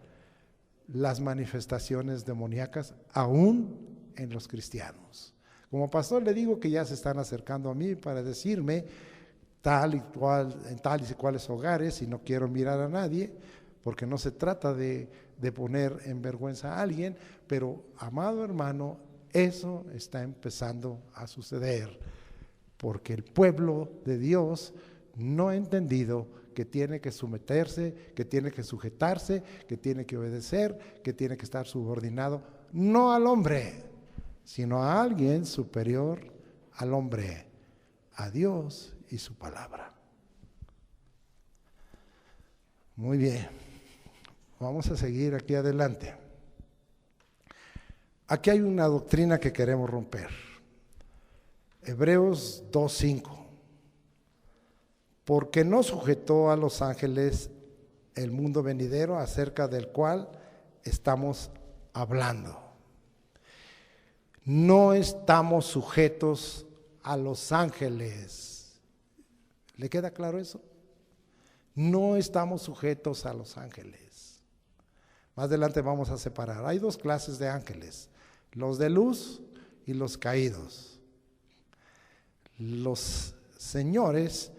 las manifestaciones demoníacas aún en los cristianos. Como pastor le digo que ya se están acercando a mí para decirme tal y cual, en tales y cuales hogares, y no quiero mirar a nadie, porque no se trata de poner en vergüenza a alguien, pero amado hermano, eso está empezando a suceder, porque el pueblo de Dios no ha entendido que tiene que someterse, que tiene que sujetarse, que tiene que obedecer, que tiene que estar subordinado, no al hombre, sino a alguien superior al hombre, a Dios y su palabra. Muy bien, vamos a seguir aquí adelante. Aquí hay una doctrina que queremos romper. Hebreos 2:5. Porque no sujetó a los ángeles el mundo venidero acerca del cual estamos hablando. No estamos sujetos a los ángeles. ¿Le queda claro eso? No estamos sujetos a los ángeles. Más adelante vamos a separar. Hay dos clases de ángeles, los de luz y los caídos. Los señores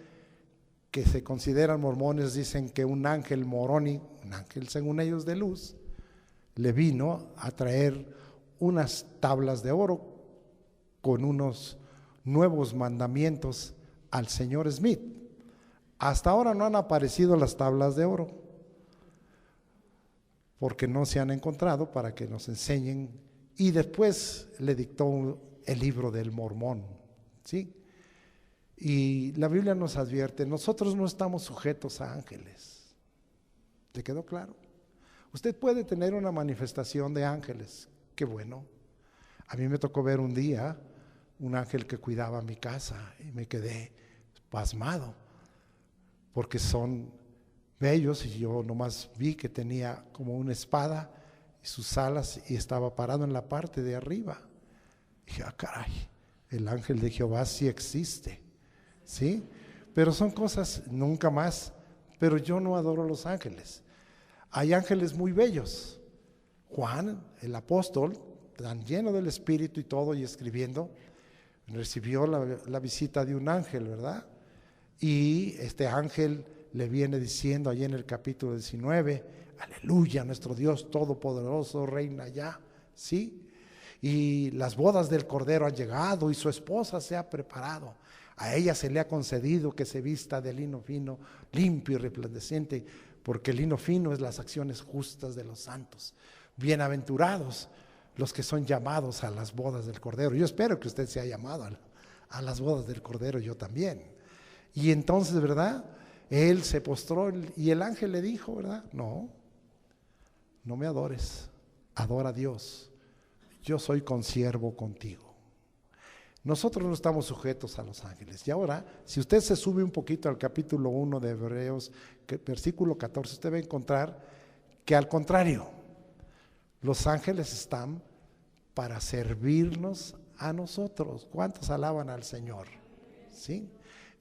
que se consideran mormones dicen que un ángel moroni, un ángel según ellos de luz, le vino a traer unas tablas de oro con unos nuevos mandamientos al señor Smith. Hasta ahora no han aparecido las tablas de oro, porque no se han encontrado para que nos enseñen, y después le dictó el libro del Mormón, ¿sí? Y la Biblia nos advierte, nosotros no estamos sujetos a ángeles. ¿Le quedó claro? Usted puede tener una manifestación de ángeles, qué bueno. A mí me tocó ver un día un ángel que cuidaba mi casa y me quedé pasmado, porque son bellos y yo nomás vi que tenía como una espada y sus alas y estaba parado en la parte de arriba. Y dije, caray, el ángel de Jehová sí existe. ¿Sí? Pero son cosas nunca más, pero yo no adoro a los ángeles. Hay ángeles muy bellos. Juan, el apóstol, tan lleno del Espíritu y todo, y escribiendo, recibió la visita de un ángel, ¿verdad? Y este ángel le viene diciendo allí en el capítulo 19, aleluya, nuestro Dios todopoderoso reina ya, ¿sí? Y las bodas del Cordero han llegado y su esposa se ha preparado. A ella se le ha concedido que se vista de lino fino, limpio y resplandeciente, porque el lino fino es las acciones justas de los santos. Bienaventurados los que son llamados a las bodas del Cordero. Yo espero que usted sea llamado a las bodas del Cordero, yo también. Y entonces, ¿verdad? Él se postró y el ángel le dijo, ¿verdad? No me adores, adora a Dios. Yo soy consiervo contigo. Nosotros no estamos sujetos a los ángeles. Y ahora, si usted se sube un poquito al capítulo 1 de Hebreos, versículo 14, usted va a encontrar que al contrario, los ángeles están para servirnos a nosotros. ¿Cuántos alaban al Señor? ¿Sí?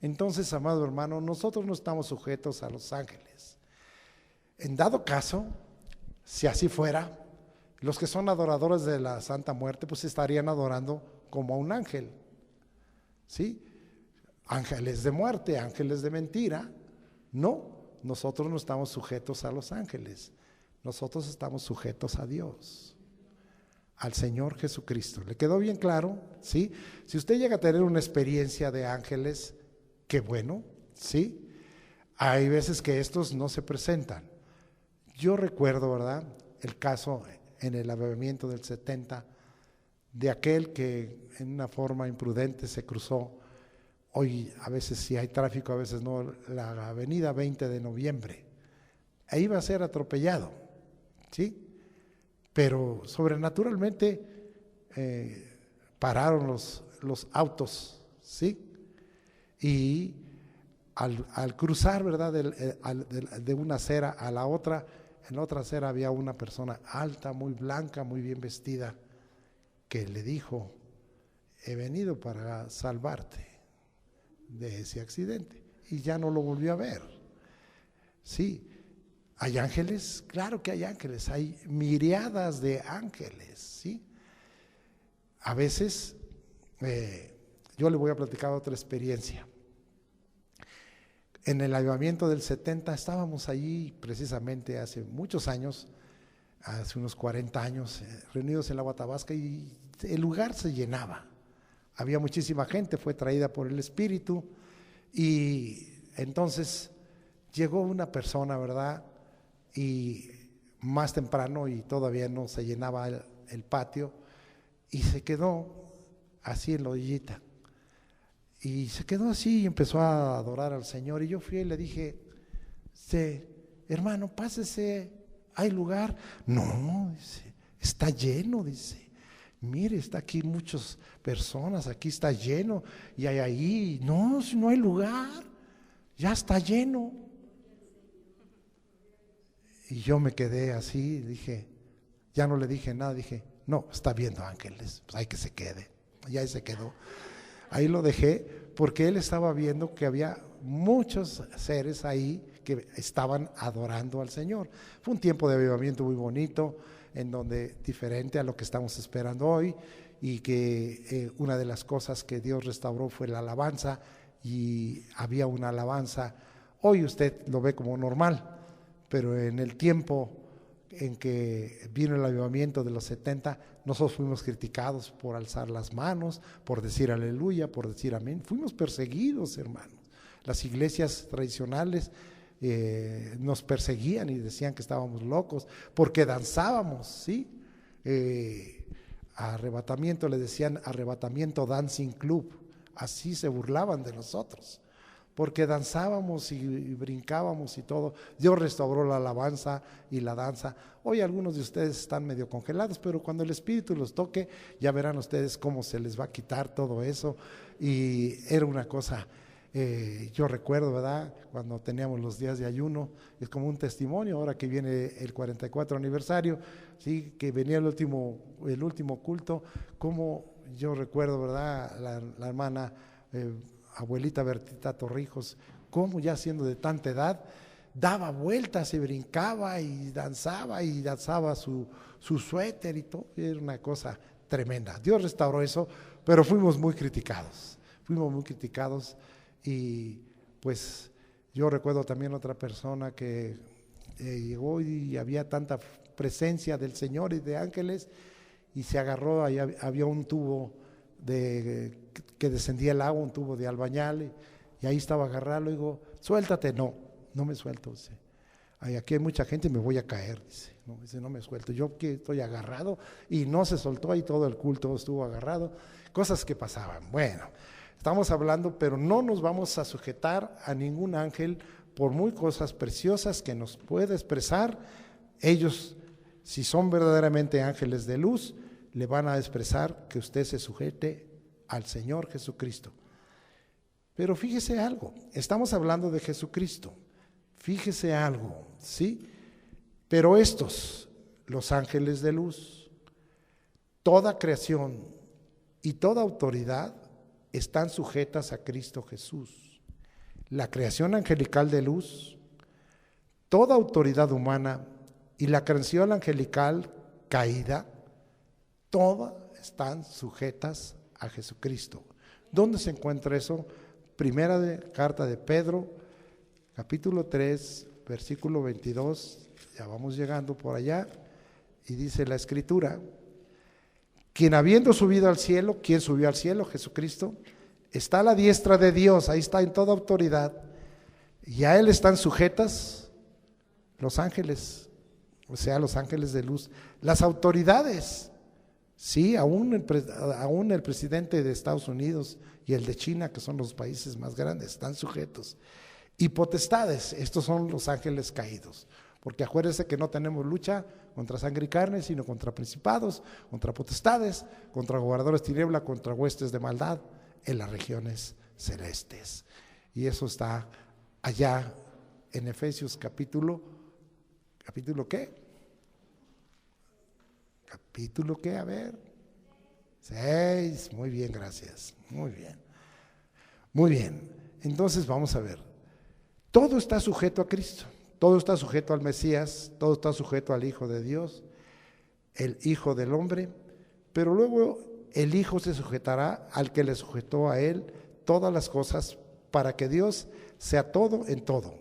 Entonces, amado hermano, nosotros no estamos sujetos a los ángeles. En dado caso, si así fuera, los que son adoradores de la Santa Muerte, pues estarían adorando como a un ángel, ¿sí? Ángeles de muerte, ángeles de mentira. No, nosotros no estamos sujetos a los ángeles, nosotros estamos sujetos a Dios, al Señor Jesucristo. ¿Le quedó bien claro? ¿Sí? Si usted llega a tener una experiencia de ángeles, qué bueno, ¿sí? Hay veces que estos no se presentan. Yo recuerdo, ¿verdad?, el caso en el avivamiento del 70, de aquel que en una forma imprudente se cruzó hoy a veces sí hay tráfico, a veces no, la avenida 20 de noviembre, ahí va a ser atropellado, ¿sí? Pero sobrenaturalmente pararon los autos, ¿sí? Y al cruzar, ¿verdad?, de una acera a la otra, en la otra acera había una persona alta, muy blanca, muy bien vestida, que le dijo: he venido para salvarte de ese accidente. Y ya no lo volvió a ver. Sí, ¿hay ángeles? Claro que hay ángeles, hay miriadas de ángeles, ¿sí? A veces, yo le voy a platicar otra experiencia. En el avivamiento del 70 estábamos allí precisamente hace muchos años, hace unos 40 años, reunidos en la Guatabasca, y el lugar se llenaba. Había muchísima gente, fue traída por el Espíritu, y entonces llegó una persona, ¿verdad? Y más temprano, y todavía no se llenaba el patio, y se quedó así en la orillita. Y se quedó así y empezó a adorar al Señor. Y yo fui y le dije: hermano, pásese, ¿hay lugar? No, dice, está lleno, dice. Mire, está aquí muchas personas, aquí está lleno. Y hay ahí, no, si no hay lugar, ya está lleno. Y yo me quedé así, dije, ya no le dije nada, dije: no, está viendo ángeles, pues hay que se quede. Y ahí se quedó. Ahí lo dejé porque él estaba viendo que había muchos seres ahí que estaban adorando al Señor. Fue un tiempo de avivamiento muy bonito, en donde diferente a lo que estamos esperando hoy, y que una de las cosas que Dios restauró fue la alabanza, y había una alabanza. Hoy usted lo ve como normal, pero en el tiempo en que vino el avivamiento de los 70, nosotros fuimos criticados por alzar las manos, por decir aleluya, por decir amén. Fuimos perseguidos, hermanos. Las iglesias tradicionales nos perseguían y decían que estábamos locos porque danzábamos, ¿sí? Arrebatamiento, le decían Arrebatamiento Dancing Club. Así se burlaban de nosotros, porque danzábamos y brincábamos y todo. Dios restauró la alabanza y la danza. Hoy algunos de ustedes están medio congelados, pero cuando el Espíritu los toque, ya verán ustedes cómo se les va a quitar todo eso. Y era una cosa, yo recuerdo, ¿verdad?, cuando teníamos los días de ayuno, es como un testimonio, ahora que viene el 44 aniversario, ¿sí?, que venía el último culto, como yo recuerdo, ¿verdad?, la hermana abuelita Bertita Torrijos, como ya siendo de tanta edad, daba vueltas y brincaba y danzaba su suéter y todo. Era una cosa tremenda. Dios restauró eso, pero fuimos muy criticados, y pues yo recuerdo también otra persona que llegó y había tanta presencia del Señor y de ángeles, y se agarró, ahí había un tubo que descendía el agua, un tubo de albañal, y ahí estaba agarrado. Le digo: suéltate. No me suelto, dice. Aquí hay mucha gente y me voy a caer, dice, no me suelto, yo que estoy agarrado, y no se soltó. Ahí todo el culto estuvo agarrado, cosas que pasaban. Bueno, estamos hablando, pero no nos vamos a sujetar a ningún ángel, por muy cosas preciosas que nos pueda expresar. Ellos, si son verdaderamente ángeles de luz, le van a expresar que usted se sujete al Señor Jesucristo. Pero fíjese algo, estamos hablando de Jesucristo, fíjese algo, ¿sí? Pero estos, los ángeles de luz, toda creación y toda autoridad están sujetas a Cristo Jesús. La creación angelical de luz, toda autoridad humana y la creación angelical caída, todas están sujetas a Jesucristo. ¿Dónde se encuentra eso? Primera carta de Pedro, capítulo 3, versículo 22, ya vamos llegando por allá, y dice la Escritura: quien habiendo subido al cielo, ¿quién subió al cielo? Jesucristo, está a la diestra de Dios, ahí está en toda autoridad, y a Él están sujetas los ángeles, o sea, los ángeles de luz, las autoridades Sí, aún el presidente de Estados Unidos y el de China, que son los países más grandes, están sujetos. Y potestades, estos son los ángeles caídos. Porque acuérdense que no tenemos lucha contra sangre y carne, sino contra principados, contra potestades, contra gobernadores de tiniebla, contra huestes de maldad en las regiones celestes. Y eso está allá en Efesios ¿capítulo qué? ¿Capítulo qué? A ver. 6. Muy bien, gracias. Muy bien. Muy bien. Entonces vamos a ver. Todo está sujeto a Cristo. Todo está sujeto al Mesías. Todo está sujeto al Hijo de Dios, el Hijo del Hombre. Pero luego el Hijo se sujetará al que le sujetó a él todas las cosas, para que Dios sea todo en todo.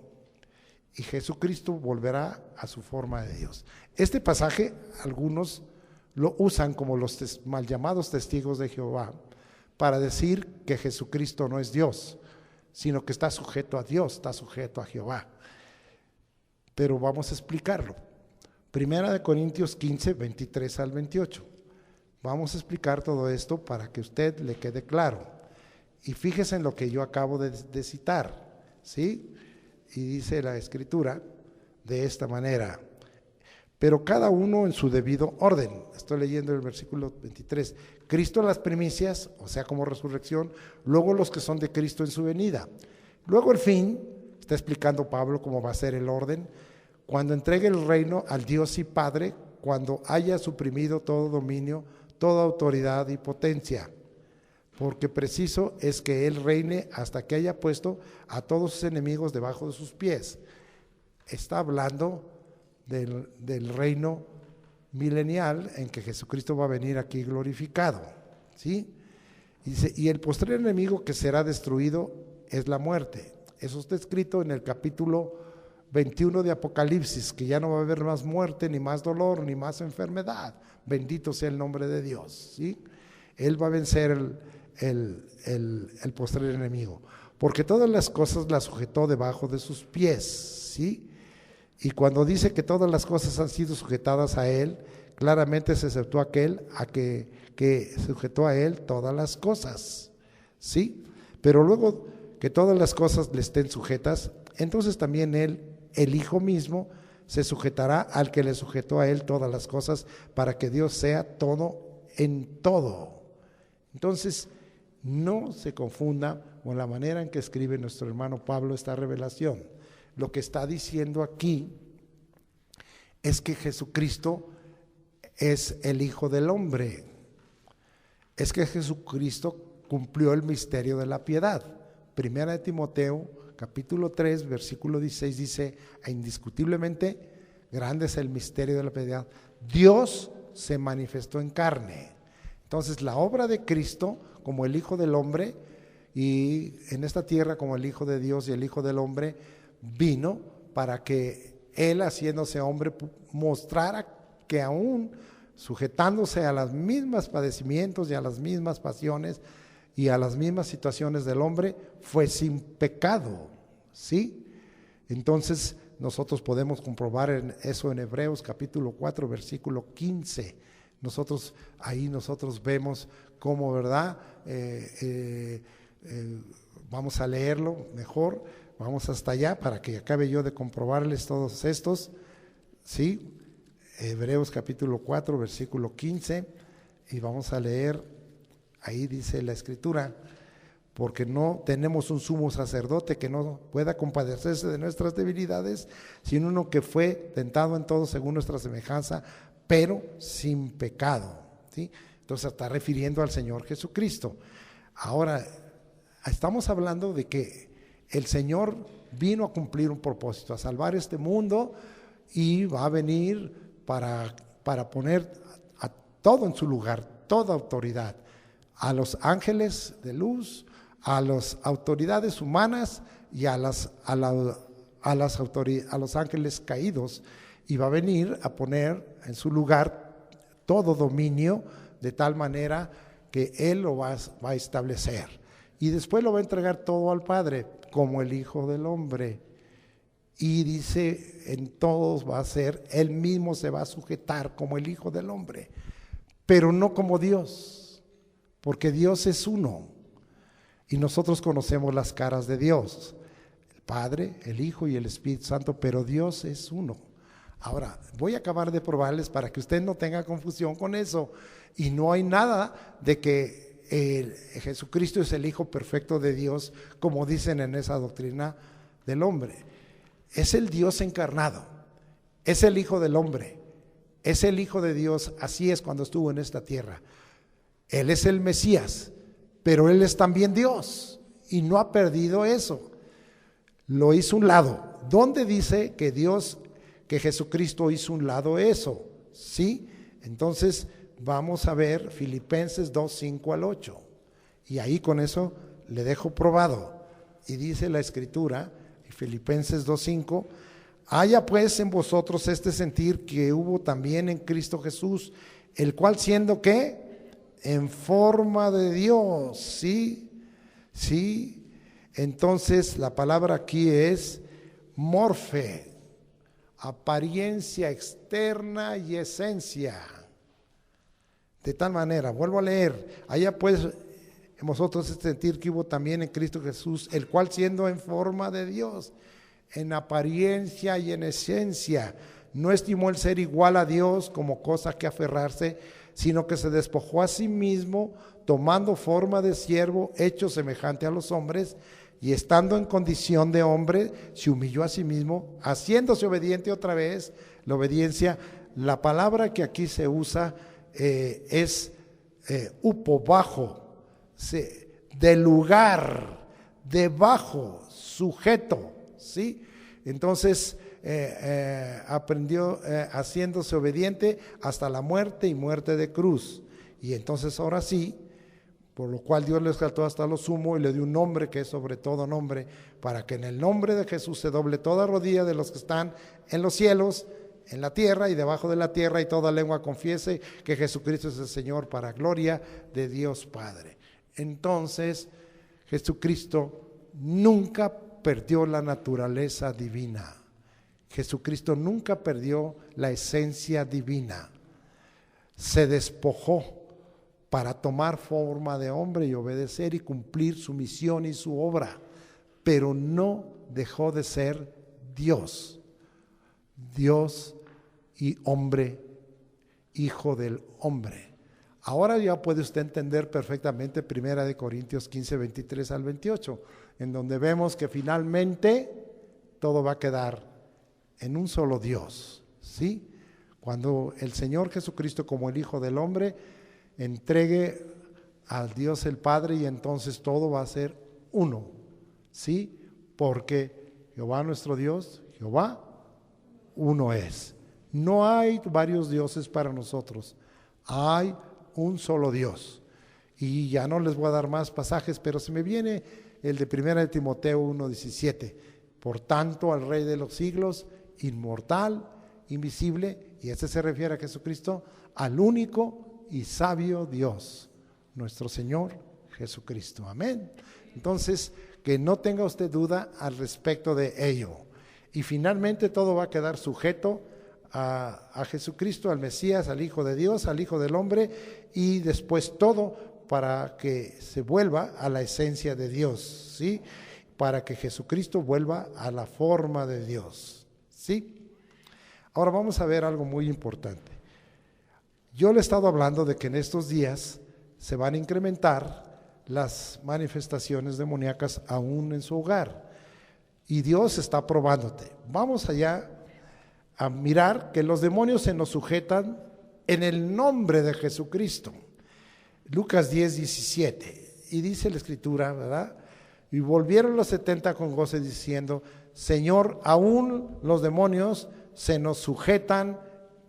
Y Jesucristo volverá a su forma de Dios. Este pasaje algunos lo usan como los mal llamados testigos de Jehová para decir que Jesucristo no es Dios, sino que está sujeto a Dios, está sujeto a Jehová. Pero vamos a explicarlo. Primera de Corintios 15, 23 al 28. Vamos a explicar todo esto para que a usted le quede claro. Y fíjese en lo que yo acabo de citar, ¿sí? Y dice la Escritura de esta manera: pero cada uno en su debido orden. Estoy leyendo el versículo 23. Cristo en las primicias, o sea, como resurrección, luego los que son de Cristo en su venida. Luego el fin, está explicando Pablo cómo va a ser el orden, cuando entregue el reino al Dios y Padre, cuando haya suprimido todo dominio, toda autoridad y potencia. Porque preciso es que Él reine hasta que haya puesto a todos sus enemigos debajo de sus pies. Está hablando del reino milenial en que Jesucristo va a venir aquí glorificado, ¿sí? Y dice, y el postrer enemigo que será destruido es la muerte. Eso está escrito en el capítulo 21 de Apocalipsis, que ya no va a haber más muerte, ni más dolor, ni más enfermedad. Bendito sea el nombre de Dios, ¿sí? Él va a vencer el postrer enemigo, porque todas las cosas las sujetó debajo de sus pies, ¿sí? Y cuando dice que todas las cosas han sido sujetadas a Él, claramente se exceptó aquel que sujetó a Él todas las cosas, ¿sí? Pero luego que todas las cosas le estén sujetas, entonces también Él, el Hijo mismo, se sujetará al que le sujetó a Él todas las cosas, para que Dios sea todo en todo. Entonces, no se confunda con la manera en que escribe nuestro hermano Pablo esta revelación. Lo que está diciendo aquí es que Jesucristo es el Hijo del Hombre. Es que Jesucristo cumplió el misterio de la piedad. Primera de Timoteo, capítulo 3, versículo 16 dice, indiscutiblemente grande es el misterio de la piedad. Dios se manifestó en carne. Entonces la obra de Cristo como el Hijo del Hombre, y en esta tierra como el Hijo de Dios y el Hijo del Hombre, vino para que Él, haciéndose hombre, mostrara que aún sujetándose a los mismos padecimientos y a las mismas pasiones y a las mismas situaciones del hombre, fue sin pecado, ¿sí? Entonces nosotros podemos comprobar eso en Hebreos capítulo 4 versículo 15. Nosotros vemos cómo, ¿verdad? Vamos a leerlo mejor. Vamos hasta allá para que acabe yo de comprobarles todos estos, ¿sí? Hebreos capítulo 4, versículo 15, y vamos a leer, ahí dice la Escritura, porque no tenemos un sumo sacerdote que no pueda compadecerse de nuestras debilidades, sino uno que fue tentado en todo según nuestra semejanza, pero sin pecado, ¿sí? Entonces está refiriendo al Señor Jesucristo. Ahora, estamos hablando de que el Señor vino a cumplir un propósito, a salvar este mundo, y va a venir para poner a todo en su lugar, toda autoridad, a los ángeles de luz, a las autoridades humanas y a los ángeles caídos, y va a venir a poner en su lugar todo dominio, de tal manera que Él lo va a establecer, y después lo va a entregar todo al Padre como el Hijo del Hombre. Y dice, en todos va a ser, Él mismo se va a sujetar como el Hijo del Hombre. pero no como Dios, porque Dios es uno y nosotros conocemos las caras de Dios, el Padre, el Hijo y el Espíritu Santo, pero Dios es uno. Ahora, voy a acabar de probarles para que usted no tenga confusión con eso, y no hay nada de que Jesucristo es el Hijo perfecto de Dios, como dicen en esa doctrina del hombre. Es el Dios encarnado, es el Hijo del hombre, es el Hijo de Dios, así es cuando estuvo en esta tierra. Él es el Mesías, pero Él es también Dios y no ha perdido eso. Lo hizo un lado. ¿Dónde dice que Jesucristo hizo un lado eso? ¿Sí? Entonces vamos a ver Filipenses 2, 5 al 8. Y ahí con eso le dejo probado. Y dice la Escritura, Filipenses 2, 5, haya pues en vosotros este sentir que hubo también en Cristo Jesús, el cual siendo ¿qué? En forma de Dios, ¿sí? ¿Sí? Entonces la palabra aquí es morfe, apariencia externa y esencia. De tal manera, vuelvo a leer, allá pues en vosotros este sentir que hubo también en Cristo Jesús, el cual siendo en forma de Dios, en apariencia y en esencia, no estimó el ser igual a Dios como cosa que aferrarse, sino que se despojó a sí mismo, tomando forma de siervo, hecho semejante a los hombres, y estando en condición de hombre, se humilló a sí mismo, haciéndose obediente otra vez. La obediencia, la palabra que aquí se usa es upo, bajo, de lugar, debajo, sujeto, ¿sí? Entonces aprendió haciéndose obediente hasta la muerte y muerte de cruz. Y entonces ahora sí, por lo cual Dios le exaltó hasta lo sumo y le dio un nombre que es sobre todo nombre, para que en el nombre de Jesús se doble toda rodilla de los que están en los cielos, en la tierra y debajo de la tierra, y toda lengua confiese que Jesucristo es el Señor, para gloria de Dios Padre. Entonces, Jesucristo nunca perdió la naturaleza divina. Jesucristo nunca perdió la esencia divina. Se despojó para tomar forma de hombre y obedecer y cumplir su misión y su obra, pero no dejó de ser Dios. Dios y hombre, hijo del hombre. Ahora ya puede usted entender perfectamente 1 Corintios 15, 23 al 28, en donde vemos que finalmente todo va a quedar en un solo Dios, ¿sí? Cuando el Señor Jesucristo, como el Hijo del hombre, entregue al Dios el Padre, y entonces todo va a ser uno, ¿sí? Porque Jehová nuestro Dios, Jehová, uno es. No hay varios dioses para nosotros, hay un solo Dios. Y ya no les voy a dar más pasajes, pero se me viene el de 1 Timoteo 1:17. Por tanto, al Rey de los siglos, inmortal, invisible, y este se refiere a Jesucristo, al único y sabio Dios, nuestro Señor Jesucristo. Amén. Entonces, que no tenga usted duda al respecto de ello. Y finalmente todo va a quedar sujeto a Jesucristo, al Mesías, al Hijo de Dios, al Hijo del hombre, y después todo para que se vuelva a la esencia de Dios, ¿sí? Para que Jesucristo vuelva a la forma de Dios, ¿sí? Ahora vamos a ver algo muy importante. Yo le he estado hablando de que en estos días se van a incrementar las manifestaciones demoníacas aún en su hogar, y Dios está probándote. Vamos allá a mirar que los demonios se nos sujetan en el nombre de Jesucristo. Lucas 10:17, y dice la Escritura, ¿verdad? Y volvieron los 70 con goce diciendo: Señor, aún los demonios se nos sujetan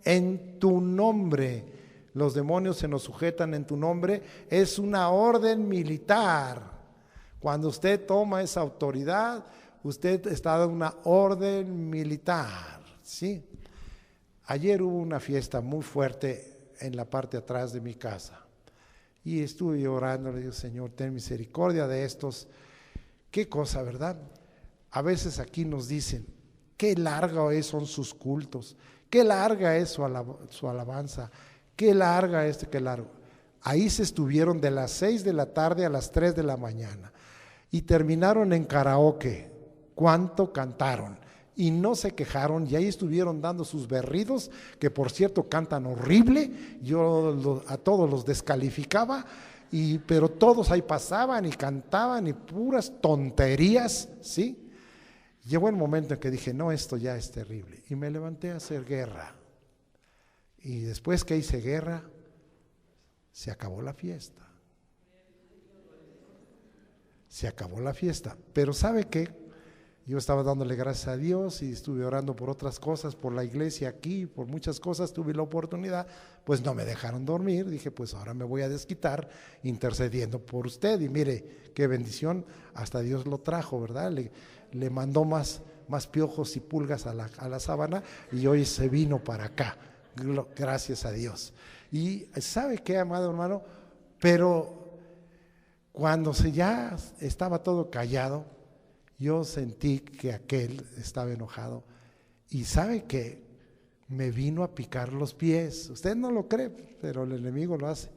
en tu nombre. Los demonios se nos sujetan en tu nombre. Es una orden militar. Cuando usted toma esa autoridad, usted está dando una orden militar, ¿sí? Ayer hubo una fiesta muy fuerte en la parte de atrás de mi casa, y estuve orando, le digo: Señor, ten misericordia de estos. Qué cosa, ¿verdad? A veces aquí nos dicen: qué larga son sus cultos, qué larga es su alabanza, qué larga qué largo. Ahí se estuvieron de las 6 de la tarde a las 3 de la mañana y terminaron en karaoke. ¿Cuánto cantaron? Y no se quejaron y ahí estuvieron dando sus berridos, que por cierto cantan horrible. Yo a todos los descalificaba, pero todos ahí pasaban y cantaban y puras tonterías, ¿sí? Llegó el momento en que dije, no, esto ya es terrible, y me levanté a hacer guerra. Y después que hice guerra, se acabó la fiesta. Se acabó la fiesta. Pero ¿sabe qué? Yo estaba dándole gracias a Dios y estuve orando por otras cosas, por la iglesia aquí, por muchas cosas, tuve la oportunidad, pues no me dejaron dormir. Dije, pues ahora me voy a desquitar intercediendo por usted. Y mire, qué bendición, hasta Dios lo trajo, ¿verdad? Le mandó más piojos y pulgas a la sábana y hoy se vino para acá, gracias a Dios. Y ¿sabe qué, amado hermano? Pero cuando ya estaba todo callado, yo sentí que aquel estaba enojado y ¿sabe qué? Me vino a picar los pies. Usted no lo cree, pero el enemigo lo hace.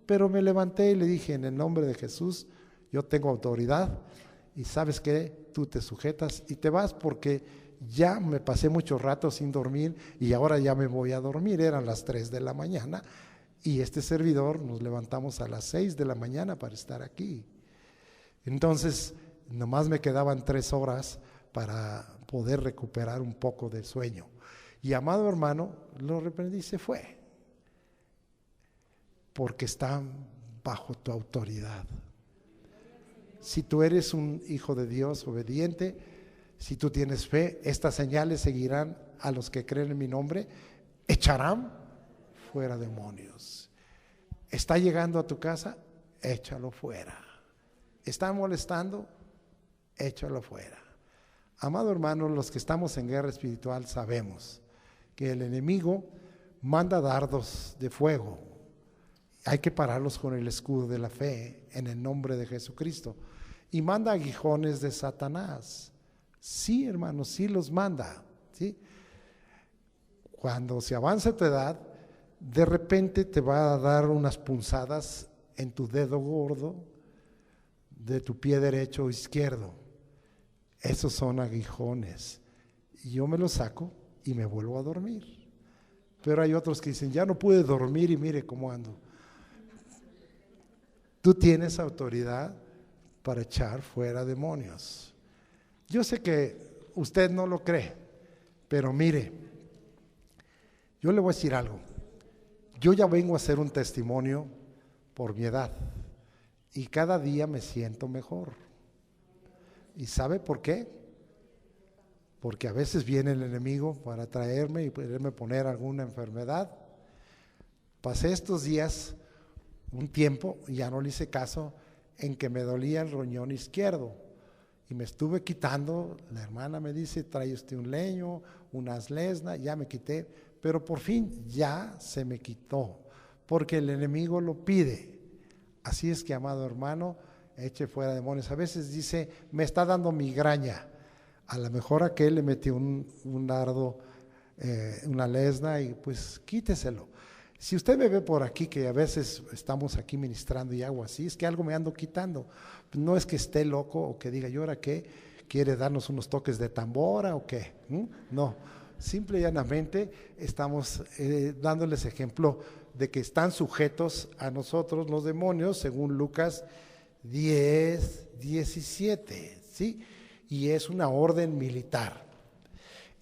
Pero me levanté y le dije, en el nombre de Jesús, yo tengo autoridad y ¿sabes qué? Tú te sujetas y te vas, porque ya me pasé mucho rato sin dormir y ahora ya me voy a dormir. Eran las 3 de la mañana y este servidor nos levantamos a las 6 de la mañana para estar aquí. Entonces, nomás me quedaban 3 horas para poder recuperar un poco del sueño. Y amado hermano, lo reprendí y se fue. Porque está bajo tu autoridad. Si tú eres un hijo de Dios obediente, si tú tienes fe, estas señales seguirán a los que creen en mi nombre, echarán fuera demonios. ¿Está llegando a tu casa? Échalo fuera. ¿Está molestando? Échalo fuera. Amado hermano, los que estamos en guerra espiritual sabemos que el enemigo manda dardos de fuego. Hay que pararlos con el escudo de la fe en el nombre de Jesucristo. Y manda aguijones de Satanás. Sí, hermano, sí los manda, ¿sí? Cuando se avanza tu edad, de repente te va a dar unas punzadas en tu dedo gordo de tu pie derecho o izquierdo. Esos son aguijones. Y yo me los saco y me vuelvo a dormir. Pero hay otros que dicen, ya no pude dormir y mire cómo ando. Tú tienes autoridad para echar fuera demonios. Yo sé que usted no lo cree, pero mire, yo le voy a decir algo. Yo ya vengo a hacer un testimonio por mi edad y cada día me siento mejor. ¿Y sabe por qué? Porque a veces viene el enemigo para traerme y poderme poner alguna enfermedad. Pasé estos días un tiempo, y ya no le hice caso, en que me dolía el riñón izquierdo y me estuve quitando. La hermana me dice, trae usted un leño, unas lesnas, ya me quité, pero por fin ya se me quitó, porque el enemigo lo pide. Así es que, amado hermano, eche fuera demonios. A veces dice, me está dando migraña. A lo mejor aquel le metió un dardo, una lesna, y pues quíteselo. Si usted me ve por aquí, que a veces estamos aquí ministrando y hago así, es que algo me ando quitando. No es que esté loco o que diga, ¿y ahora qué? ¿Quiere darnos unos toques de tambora o qué? No, simple y llanamente estamos dándoles ejemplo de que están sujetos a nosotros los demonios, según Lucas 10:17, ¿sí? Y es una orden militar.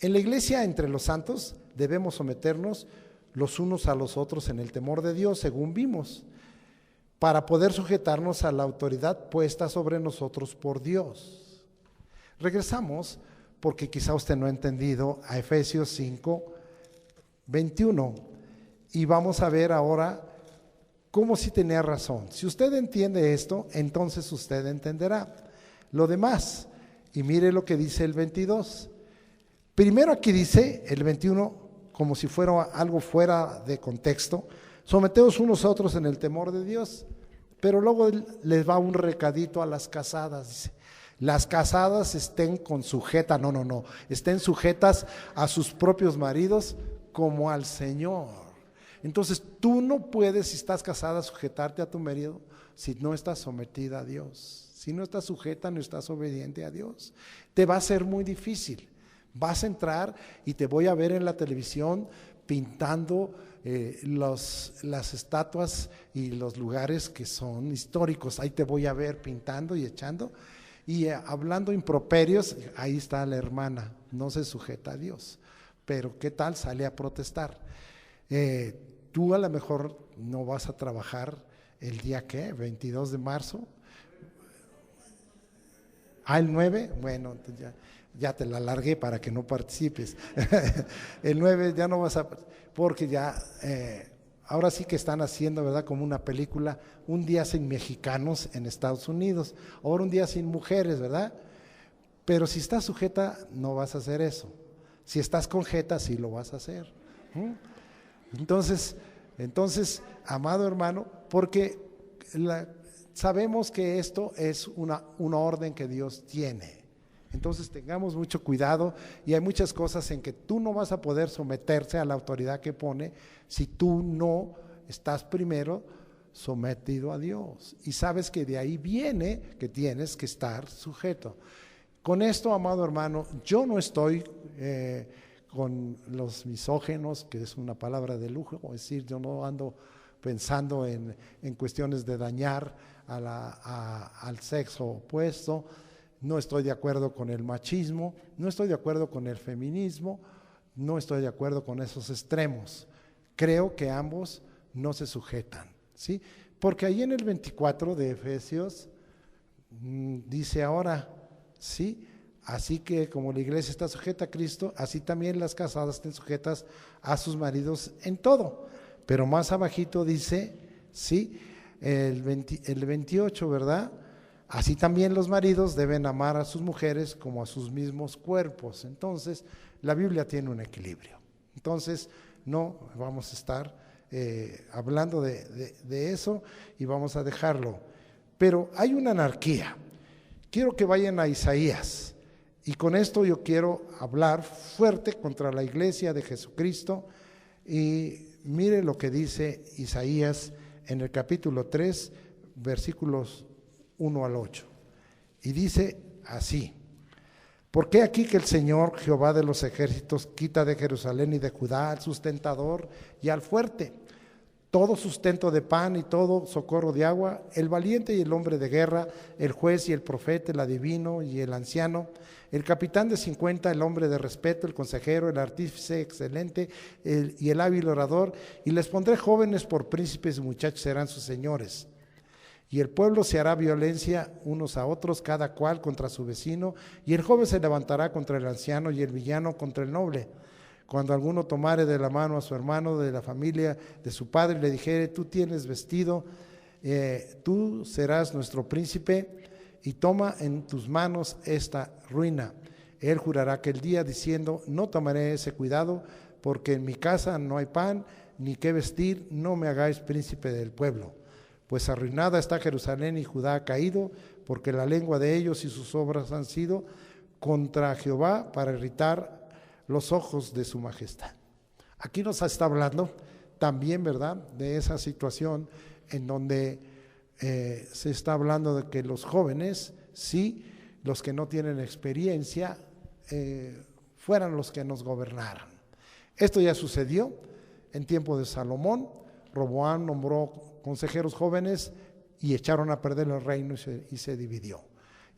En la iglesia, entre los santos, debemos someternos los unos a los otros en el temor de Dios, según vimos, para poder sujetarnos a la autoridad puesta sobre nosotros por Dios. Regresamos, porque quizá usted no ha entendido, a Efesios 5:21, y vamos a ver ahora cómo sí tenía razón. Si usted entiende esto, entonces usted entenderá lo demás. Y mire lo que dice el 22. Primero aquí dice el 21, como si fuera algo fuera de contexto, someteos unos a otros en el temor de Dios. Pero luego les va un recadito a las casadas, dice, las casadas estén estén sujetas a sus propios maridos como al Señor. Entonces tú no puedes, si estás casada, sujetarte a tu marido si no estás sometida a Dios. Si no estás sujeta, no estás obediente a Dios. Te va a ser muy difícil. Vas a entrar y te voy a ver en la televisión pintando las estatuas y los lugares que son históricos. Ahí te voy a ver pintando y echando y hablando improperios. Ahí está la hermana, no se sujeta a Dios. Pero ¿qué tal? Sale a protestar. Tú a lo mejor no vas a trabajar el día, ¿qué? 22 de marzo. El 9, bueno, entonces ya te la largué para que no participes. El 9 ya no vas a, porque ya, ahora sí que están haciendo, ¿verdad? Como una película, un día sin mexicanos en Estados Unidos, ahora un día sin mujeres, ¿verdad? Pero si estás sujeta, no vas a hacer eso. Si estás con jeta, sí lo vas a hacer. Entonces, amado hermano, porque sabemos que esto es una orden que Dios tiene. Entonces tengamos mucho cuidado y hay muchas cosas en que tú no vas a poder someterse a la autoridad que pone si tú no estás primero sometido a Dios. Y sabes que de ahí viene que tienes que estar sujeto. Con esto, amado hermano, yo no estoy con los misógenos, que es una palabra de lujo, es decir, yo no ando pensando en cuestiones de dañar al sexo opuesto, no estoy de acuerdo con el machismo, no estoy de acuerdo con el feminismo, no estoy de acuerdo con esos extremos. Creo que ambos no se sujetan, ¿sí? Porque ahí en el 24 de Efesios dice ahora, ¿sí? Así que como la iglesia está sujeta a Cristo, así también las casadas estén sujetas a sus maridos en todo. Pero más abajito dice, sí, el 28, ¿verdad? Así también los maridos deben amar a sus mujeres como a sus mismos cuerpos. Entonces, la Biblia tiene un equilibrio. Entonces, no vamos a estar hablando de eso y vamos a dejarlo. Pero hay una anarquía. Quiero que vayan a Isaías. Y con esto yo quiero hablar fuerte contra la iglesia de Jesucristo. Y mire lo que dice Isaías en el capítulo 3, versículos 1 al 8. Y dice así: porque aquí que el Señor Jehová de los ejércitos quita de Jerusalén y de Judá al sustentador y al fuerte, todo sustento de pan y todo socorro de agua, el valiente y el hombre de guerra, el juez y el profeta, el adivino y el anciano, el capitán de 50, el hombre de respeto, el consejero, el artífice excelente y el hábil orador, y les pondré jóvenes por príncipes y muchachos serán sus señores. Y el pueblo se hará violencia unos a otros, cada cual contra su vecino, y el joven se levantará contra el anciano y el villano contra el noble. Cuando alguno tomare de la mano a su hermano de la familia de su padre y le dijere, tú tienes vestido, tú serás nuestro príncipe, y toma en tus manos esta ruina. Él jurará aquel día diciendo, no tomaré ese cuidado, porque en mi casa no hay pan, ni qué vestir, no me hagáis príncipe del pueblo. Pues arruinada está Jerusalén y Judá ha caído, porque la lengua de ellos y sus obras han sido contra Jehová para irritar los ojos de su majestad. Aquí nos está hablando también, ¿verdad?, de esa situación en donde se está hablando de que los jóvenes, sí, los que no tienen experiencia, fueran los que nos gobernaran. Esto ya sucedió en tiempo de Salomón. Roboam nombró consejeros jóvenes y echaron a perder el reino y se dividió.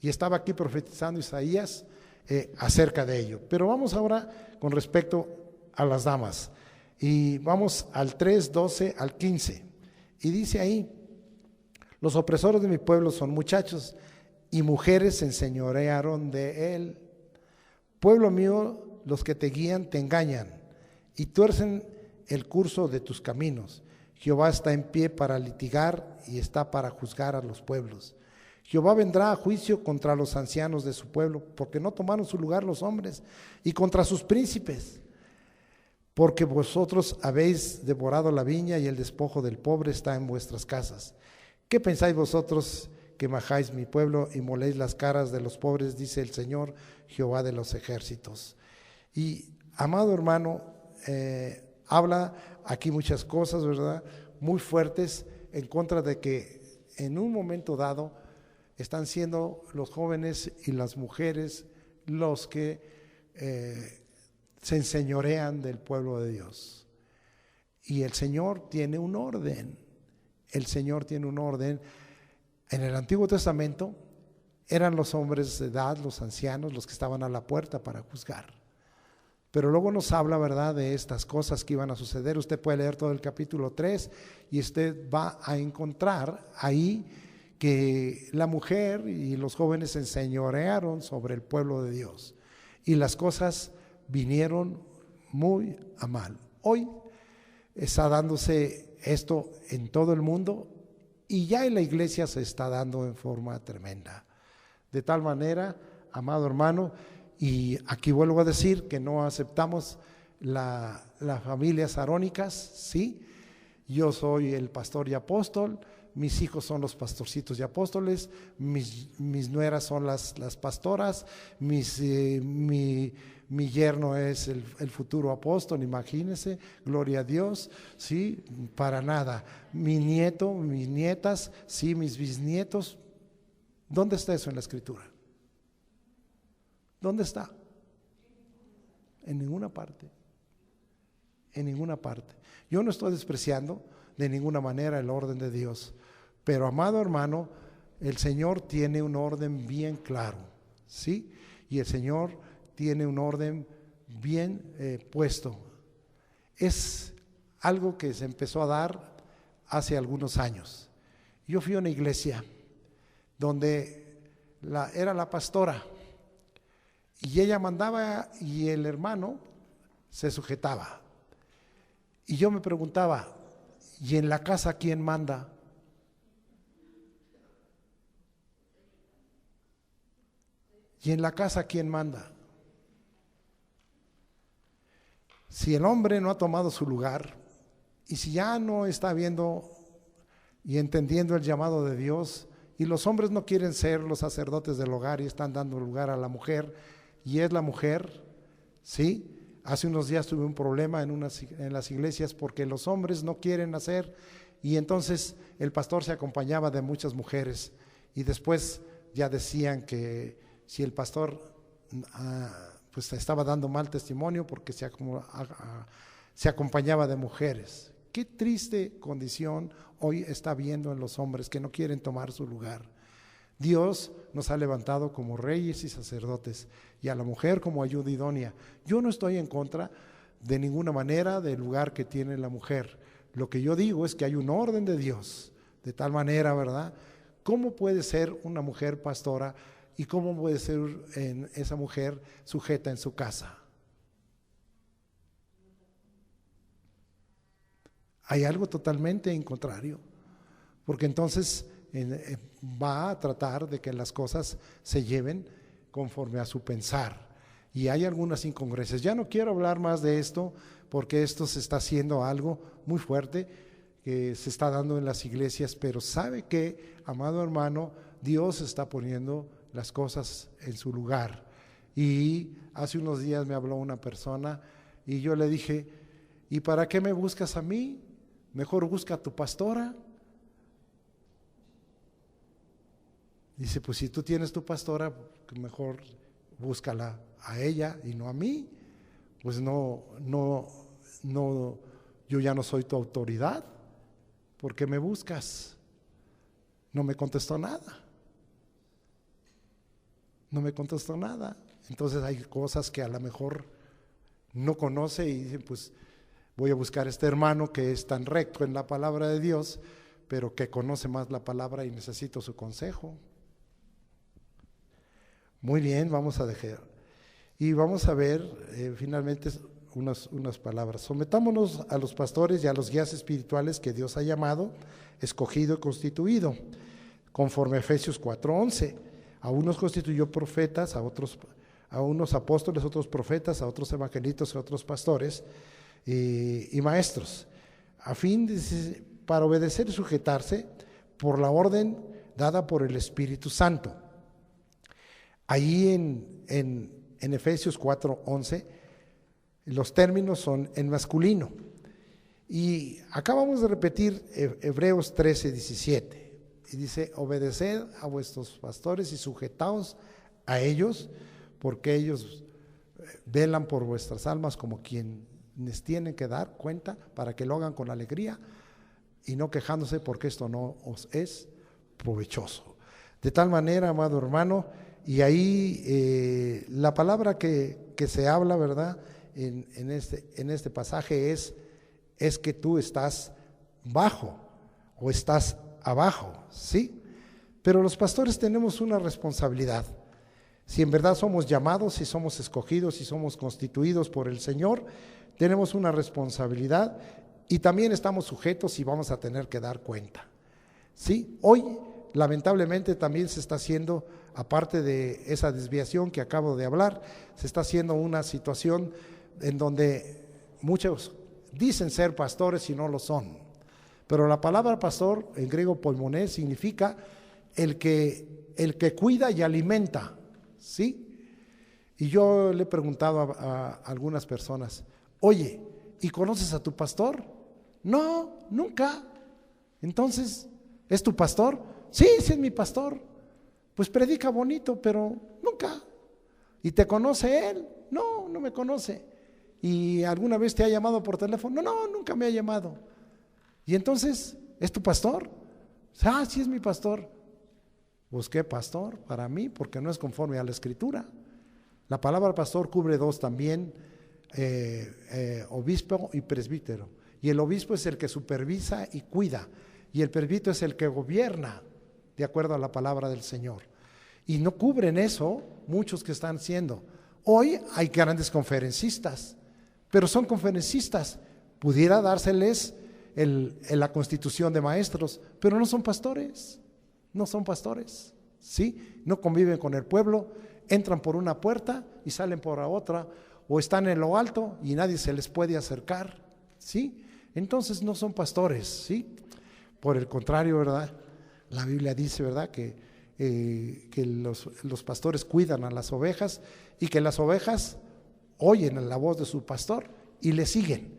Y estaba aquí profetizando Isaías acerca de ello. Pero vamos ahora con respecto a las damas. Y vamos al 3, 12 al 15. Y dice ahí, los opresores de mi pueblo son muchachos y mujeres se enseñorearon de él. Pueblo mío, los que te guían te engañan y tuercen el curso de tus caminos. Jehová está en pie para litigar y está para juzgar a los pueblos. Jehová vendrá a juicio contra los ancianos de su pueblo, porque no tomaron su lugar los hombres, y contra sus príncipes, porque vosotros habéis devorado la viña y el despojo del pobre está en vuestras casas. ¿Qué pensáis vosotros que majáis mi pueblo y moléis las caras de los pobres? Dice el Señor, Jehová de los ejércitos. Y, amado hermano, habla aquí muchas cosas, ¿verdad? Muy fuertes en contra de que en un momento dado están siendo los jóvenes y las mujeres los que se enseñorean del pueblo de Dios. Y el Señor tiene un orden. El Señor tiene un orden. En el Antiguo Testamento eran los hombres de edad, los ancianos, los que estaban a la puerta para juzgar. Pero luego nos habla, ¿verdad?, de estas cosas que iban a suceder. Usted puede leer todo el capítulo 3 y usted va a encontrar ahí que la mujer y los jóvenes se enseñorearon sobre el pueblo de Dios. Y las cosas vinieron muy a mal. Hoy está dándose esto en todo el mundo y ya en la iglesia se está dando en forma tremenda. De tal manera, amado hermano, y aquí vuelvo a decir que no aceptamos las familias arónicas, ¿sí? Yo soy el pastor y apóstol, mis hijos son los pastorcitos y apóstoles, mis nueras son las pastoras, mi yerno es el futuro apóstol, imagínense, gloria a Dios, sí, para nada. Mi nieto, mis nietas, sí, mis bisnietos. ¿Dónde está eso en la Escritura? ¿Dónde está? En ninguna parte. En ninguna parte. Yo no estoy despreciando de ninguna manera el orden de Dios, pero amado hermano, el Señor tiene un orden bien claro, ¿sí? Y el Señor tiene un orden bien puesto. Es algo que se empezó a dar hace algunos años. Yo fui a una iglesia donde era la pastora y ella mandaba y el hermano se sujetaba. Y yo me preguntaba, ¿y en la casa quién manda? ¿Y en la casa quién manda? Si el hombre no ha tomado su lugar y si ya no está viendo y entendiendo el llamado de Dios, y los hombres no quieren ser los sacerdotes del hogar y están dando lugar a la mujer, y es la mujer, ¿sí? Hace unos días tuve un problema en las iglesias porque los hombres no quieren hacer, y entonces el pastor se acompañaba de muchas mujeres, y después ya decían que si el pastor pues estaba dando mal testimonio porque se acompañaba de mujeres. Qué triste condición hoy está viendo en los hombres que no quieren tomar su lugar. Dios nos ha levantado como reyes y sacerdotes y a la mujer como ayuda idónea. Yo no estoy en contra de ninguna manera del lugar que tiene la mujer. Lo que yo digo es que hay un orden de Dios, de tal manera, ¿verdad? ¿Cómo puede ser una mujer pastora y cómo puede ser esa mujer sujeta en su casa? Hay algo totalmente en contrario, porque entonces va a tratar de que las cosas se lleven conforme a su pensar, y hay algunas incongruencias. Ya no quiero hablar más de esto, porque esto se está haciendo algo muy fuerte, que se está dando en las iglesias, pero sabe que, amado hermano, Dios está poniendo las cosas en su lugar. Y hace unos días me habló una persona, y yo le dije, ¿y para qué me buscas a mí? Mejor busca a tu pastora. Dice, pues si tú tienes tu pastora, mejor búscala a ella y no a mí. Pues no, yo ya no soy tu autoridad. ¿Por qué me buscas? No me contestó nada. No me contestó nada. Entonces hay cosas que a lo mejor no conoce y dicen, pues voy a buscar a este hermano que es tan recto en la palabra de Dios, pero que conoce más la palabra y necesito su consejo. Muy bien, vamos a dejar. Y vamos a ver finalmente unas palabras. Sometámonos a los pastores y a los guías espirituales que Dios ha llamado, escogido y constituido, conforme a Efesios 4:11. A unos constituyó profetas, a unos apóstoles, a otros profetas, a otros evangelistas, a otros pastores y maestros, a fin de, para obedecer y sujetarse por la orden dada por el Espíritu Santo. Ahí en Efesios 4:11 los términos son en masculino. Y acabamos de repetir Hebreos 13:17. Y dice, obedeced a vuestros pastores y sujetaos a ellos, porque ellos velan por vuestras almas como quienes tienen que dar cuenta, para que lo hagan con alegría y no quejándose, porque esto no os es provechoso. De tal manera, amado hermano, y ahí la palabra que se habla, ¿verdad?, en este pasaje es que tú estás bajo o estás abajo, ¿sí? Pero los pastores tenemos una responsabilidad. Si en verdad somos llamados, si somos escogidos, si somos constituidos por el Señor, tenemos una responsabilidad y también estamos sujetos y vamos a tener que dar cuenta, ¿sí? Hoy, lamentablemente, también se está haciendo, aparte de esa desviación que acabo de hablar, se está haciendo una situación en donde muchos dicen ser pastores y no lo son. Pero la palabra pastor, en griego polmonés, significa el que cuida y alimenta, ¿sí? Y yo le he preguntado a algunas personas, oye, ¿y conoces a tu pastor? No, nunca. Entonces, ¿es tu pastor? Sí, sí es mi pastor. Pues predica bonito, pero nunca. ¿Y te conoce él? No, no me conoce. ¿Y alguna vez te ha llamado por teléfono? No, nunca me ha llamado. ¿Y entonces, es tu pastor? Ah, sí es mi pastor. Busqué pastor para mí porque no es conforme a la Escritura. La palabra pastor cubre dos también, obispo y presbítero. Y el obispo es el que supervisa y cuida, y el presbítero es el que gobierna, de acuerdo a la palabra del Señor. Y no cubren eso muchos que están siendo. Hoy hay grandes conferencistas, pero son conferencistas. Pudiera dárseles la constitución de maestros, pero no son pastores. No son pastores, ¿sí? No conviven con el pueblo, entran por una puerta y salen por la otra, o están en lo alto y nadie se les puede acercar, ¿sí? Entonces no son pastores, ¿sí? Por el contrario, ¿verdad? La Biblia dice, ¿verdad?, que los pastores cuidan a las ovejas y que las ovejas oyen la voz de su pastor y le siguen.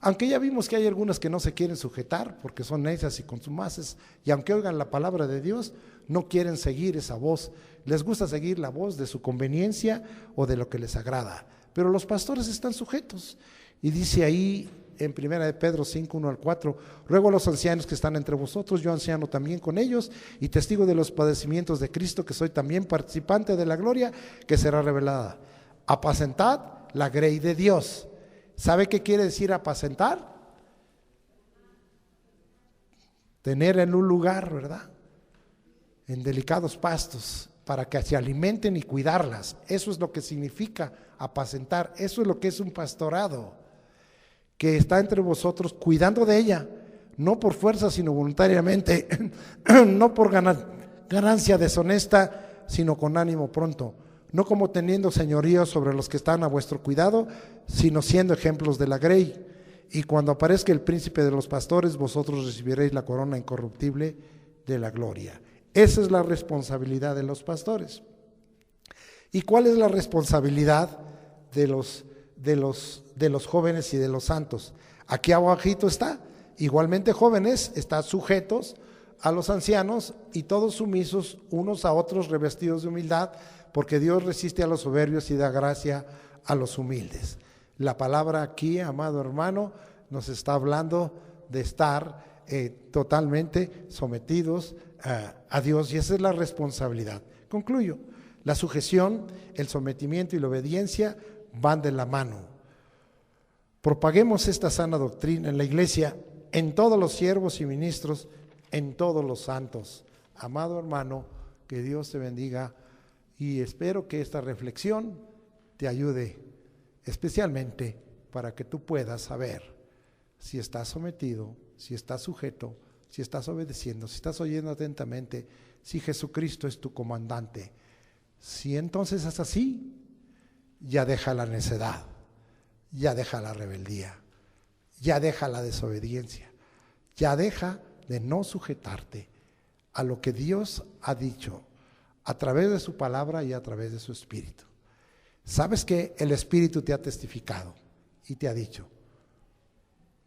Aunque ya vimos que hay algunas que no se quieren sujetar porque son necias y contumaces, y aunque oigan la palabra de Dios, no quieren seguir esa voz. Les gusta seguir la voz de su conveniencia o de lo que les agrada. Pero los pastores están sujetos. Y dice ahí en 1 Pedro 5, 1-4, ruego a los ancianos que están entre vosotros, yo anciano también con ellos, y testigo de los padecimientos de Cristo, que soy también participante de la gloria que será revelada. Apacentad la grey de Dios. ¿Sabe qué quiere decir apacentar? Tener en un lugar, ¿verdad?, en delicados pastos, para que se alimenten y cuidarlas. Eso es lo que significa apacentar. Eso es lo que es un pastorado, que está entre vosotros cuidando de ella, no por fuerza sino voluntariamente, no por ganancia deshonesta, sino con ánimo pronto, no como teniendo señorío sobre los que están a vuestro cuidado, sino siendo ejemplos de la grey. Y cuando aparezca el príncipe de los pastores, vosotros recibiréis la corona incorruptible de la gloria. Esa es la responsabilidad de los pastores. ¿Y cuál es la responsabilidad de los jóvenes y de los santos? Aquí abajito está. Igualmente, jóvenes, están sujetos a los ancianos y todos sumisos unos a otros, revestidos de humildad, porque Dios resiste a los soberbios y da gracia a los humildes. La palabra aquí, amado hermano, nos está hablando de estar totalmente sometidos a Dios, y esa es la responsabilidad. Concluyo. La sujeción, el sometimiento y la obediencia van de la mano. Propaguemos esta sana doctrina en la iglesia, en todos los siervos y ministros, en todos los santos. Amado hermano, que Dios te bendiga, y espero que esta reflexión te ayude especialmente para que tú puedas saber si estás sometido, si estás sujeto, si estás obedeciendo, si estás oyendo atentamente, si Jesucristo es tu comandante. Si entonces es así, ya deja la necedad, ya deja la rebeldía, ya deja la desobediencia, ya deja de no sujetarte a lo que Dios ha dicho a través de su palabra y a través de su Espíritu. Sabes que el Espíritu te ha testificado y te ha dicho,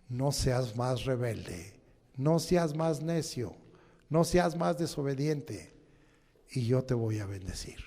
no seas más rebelde, no seas más necio, no seas más desobediente, y yo te voy a bendecir.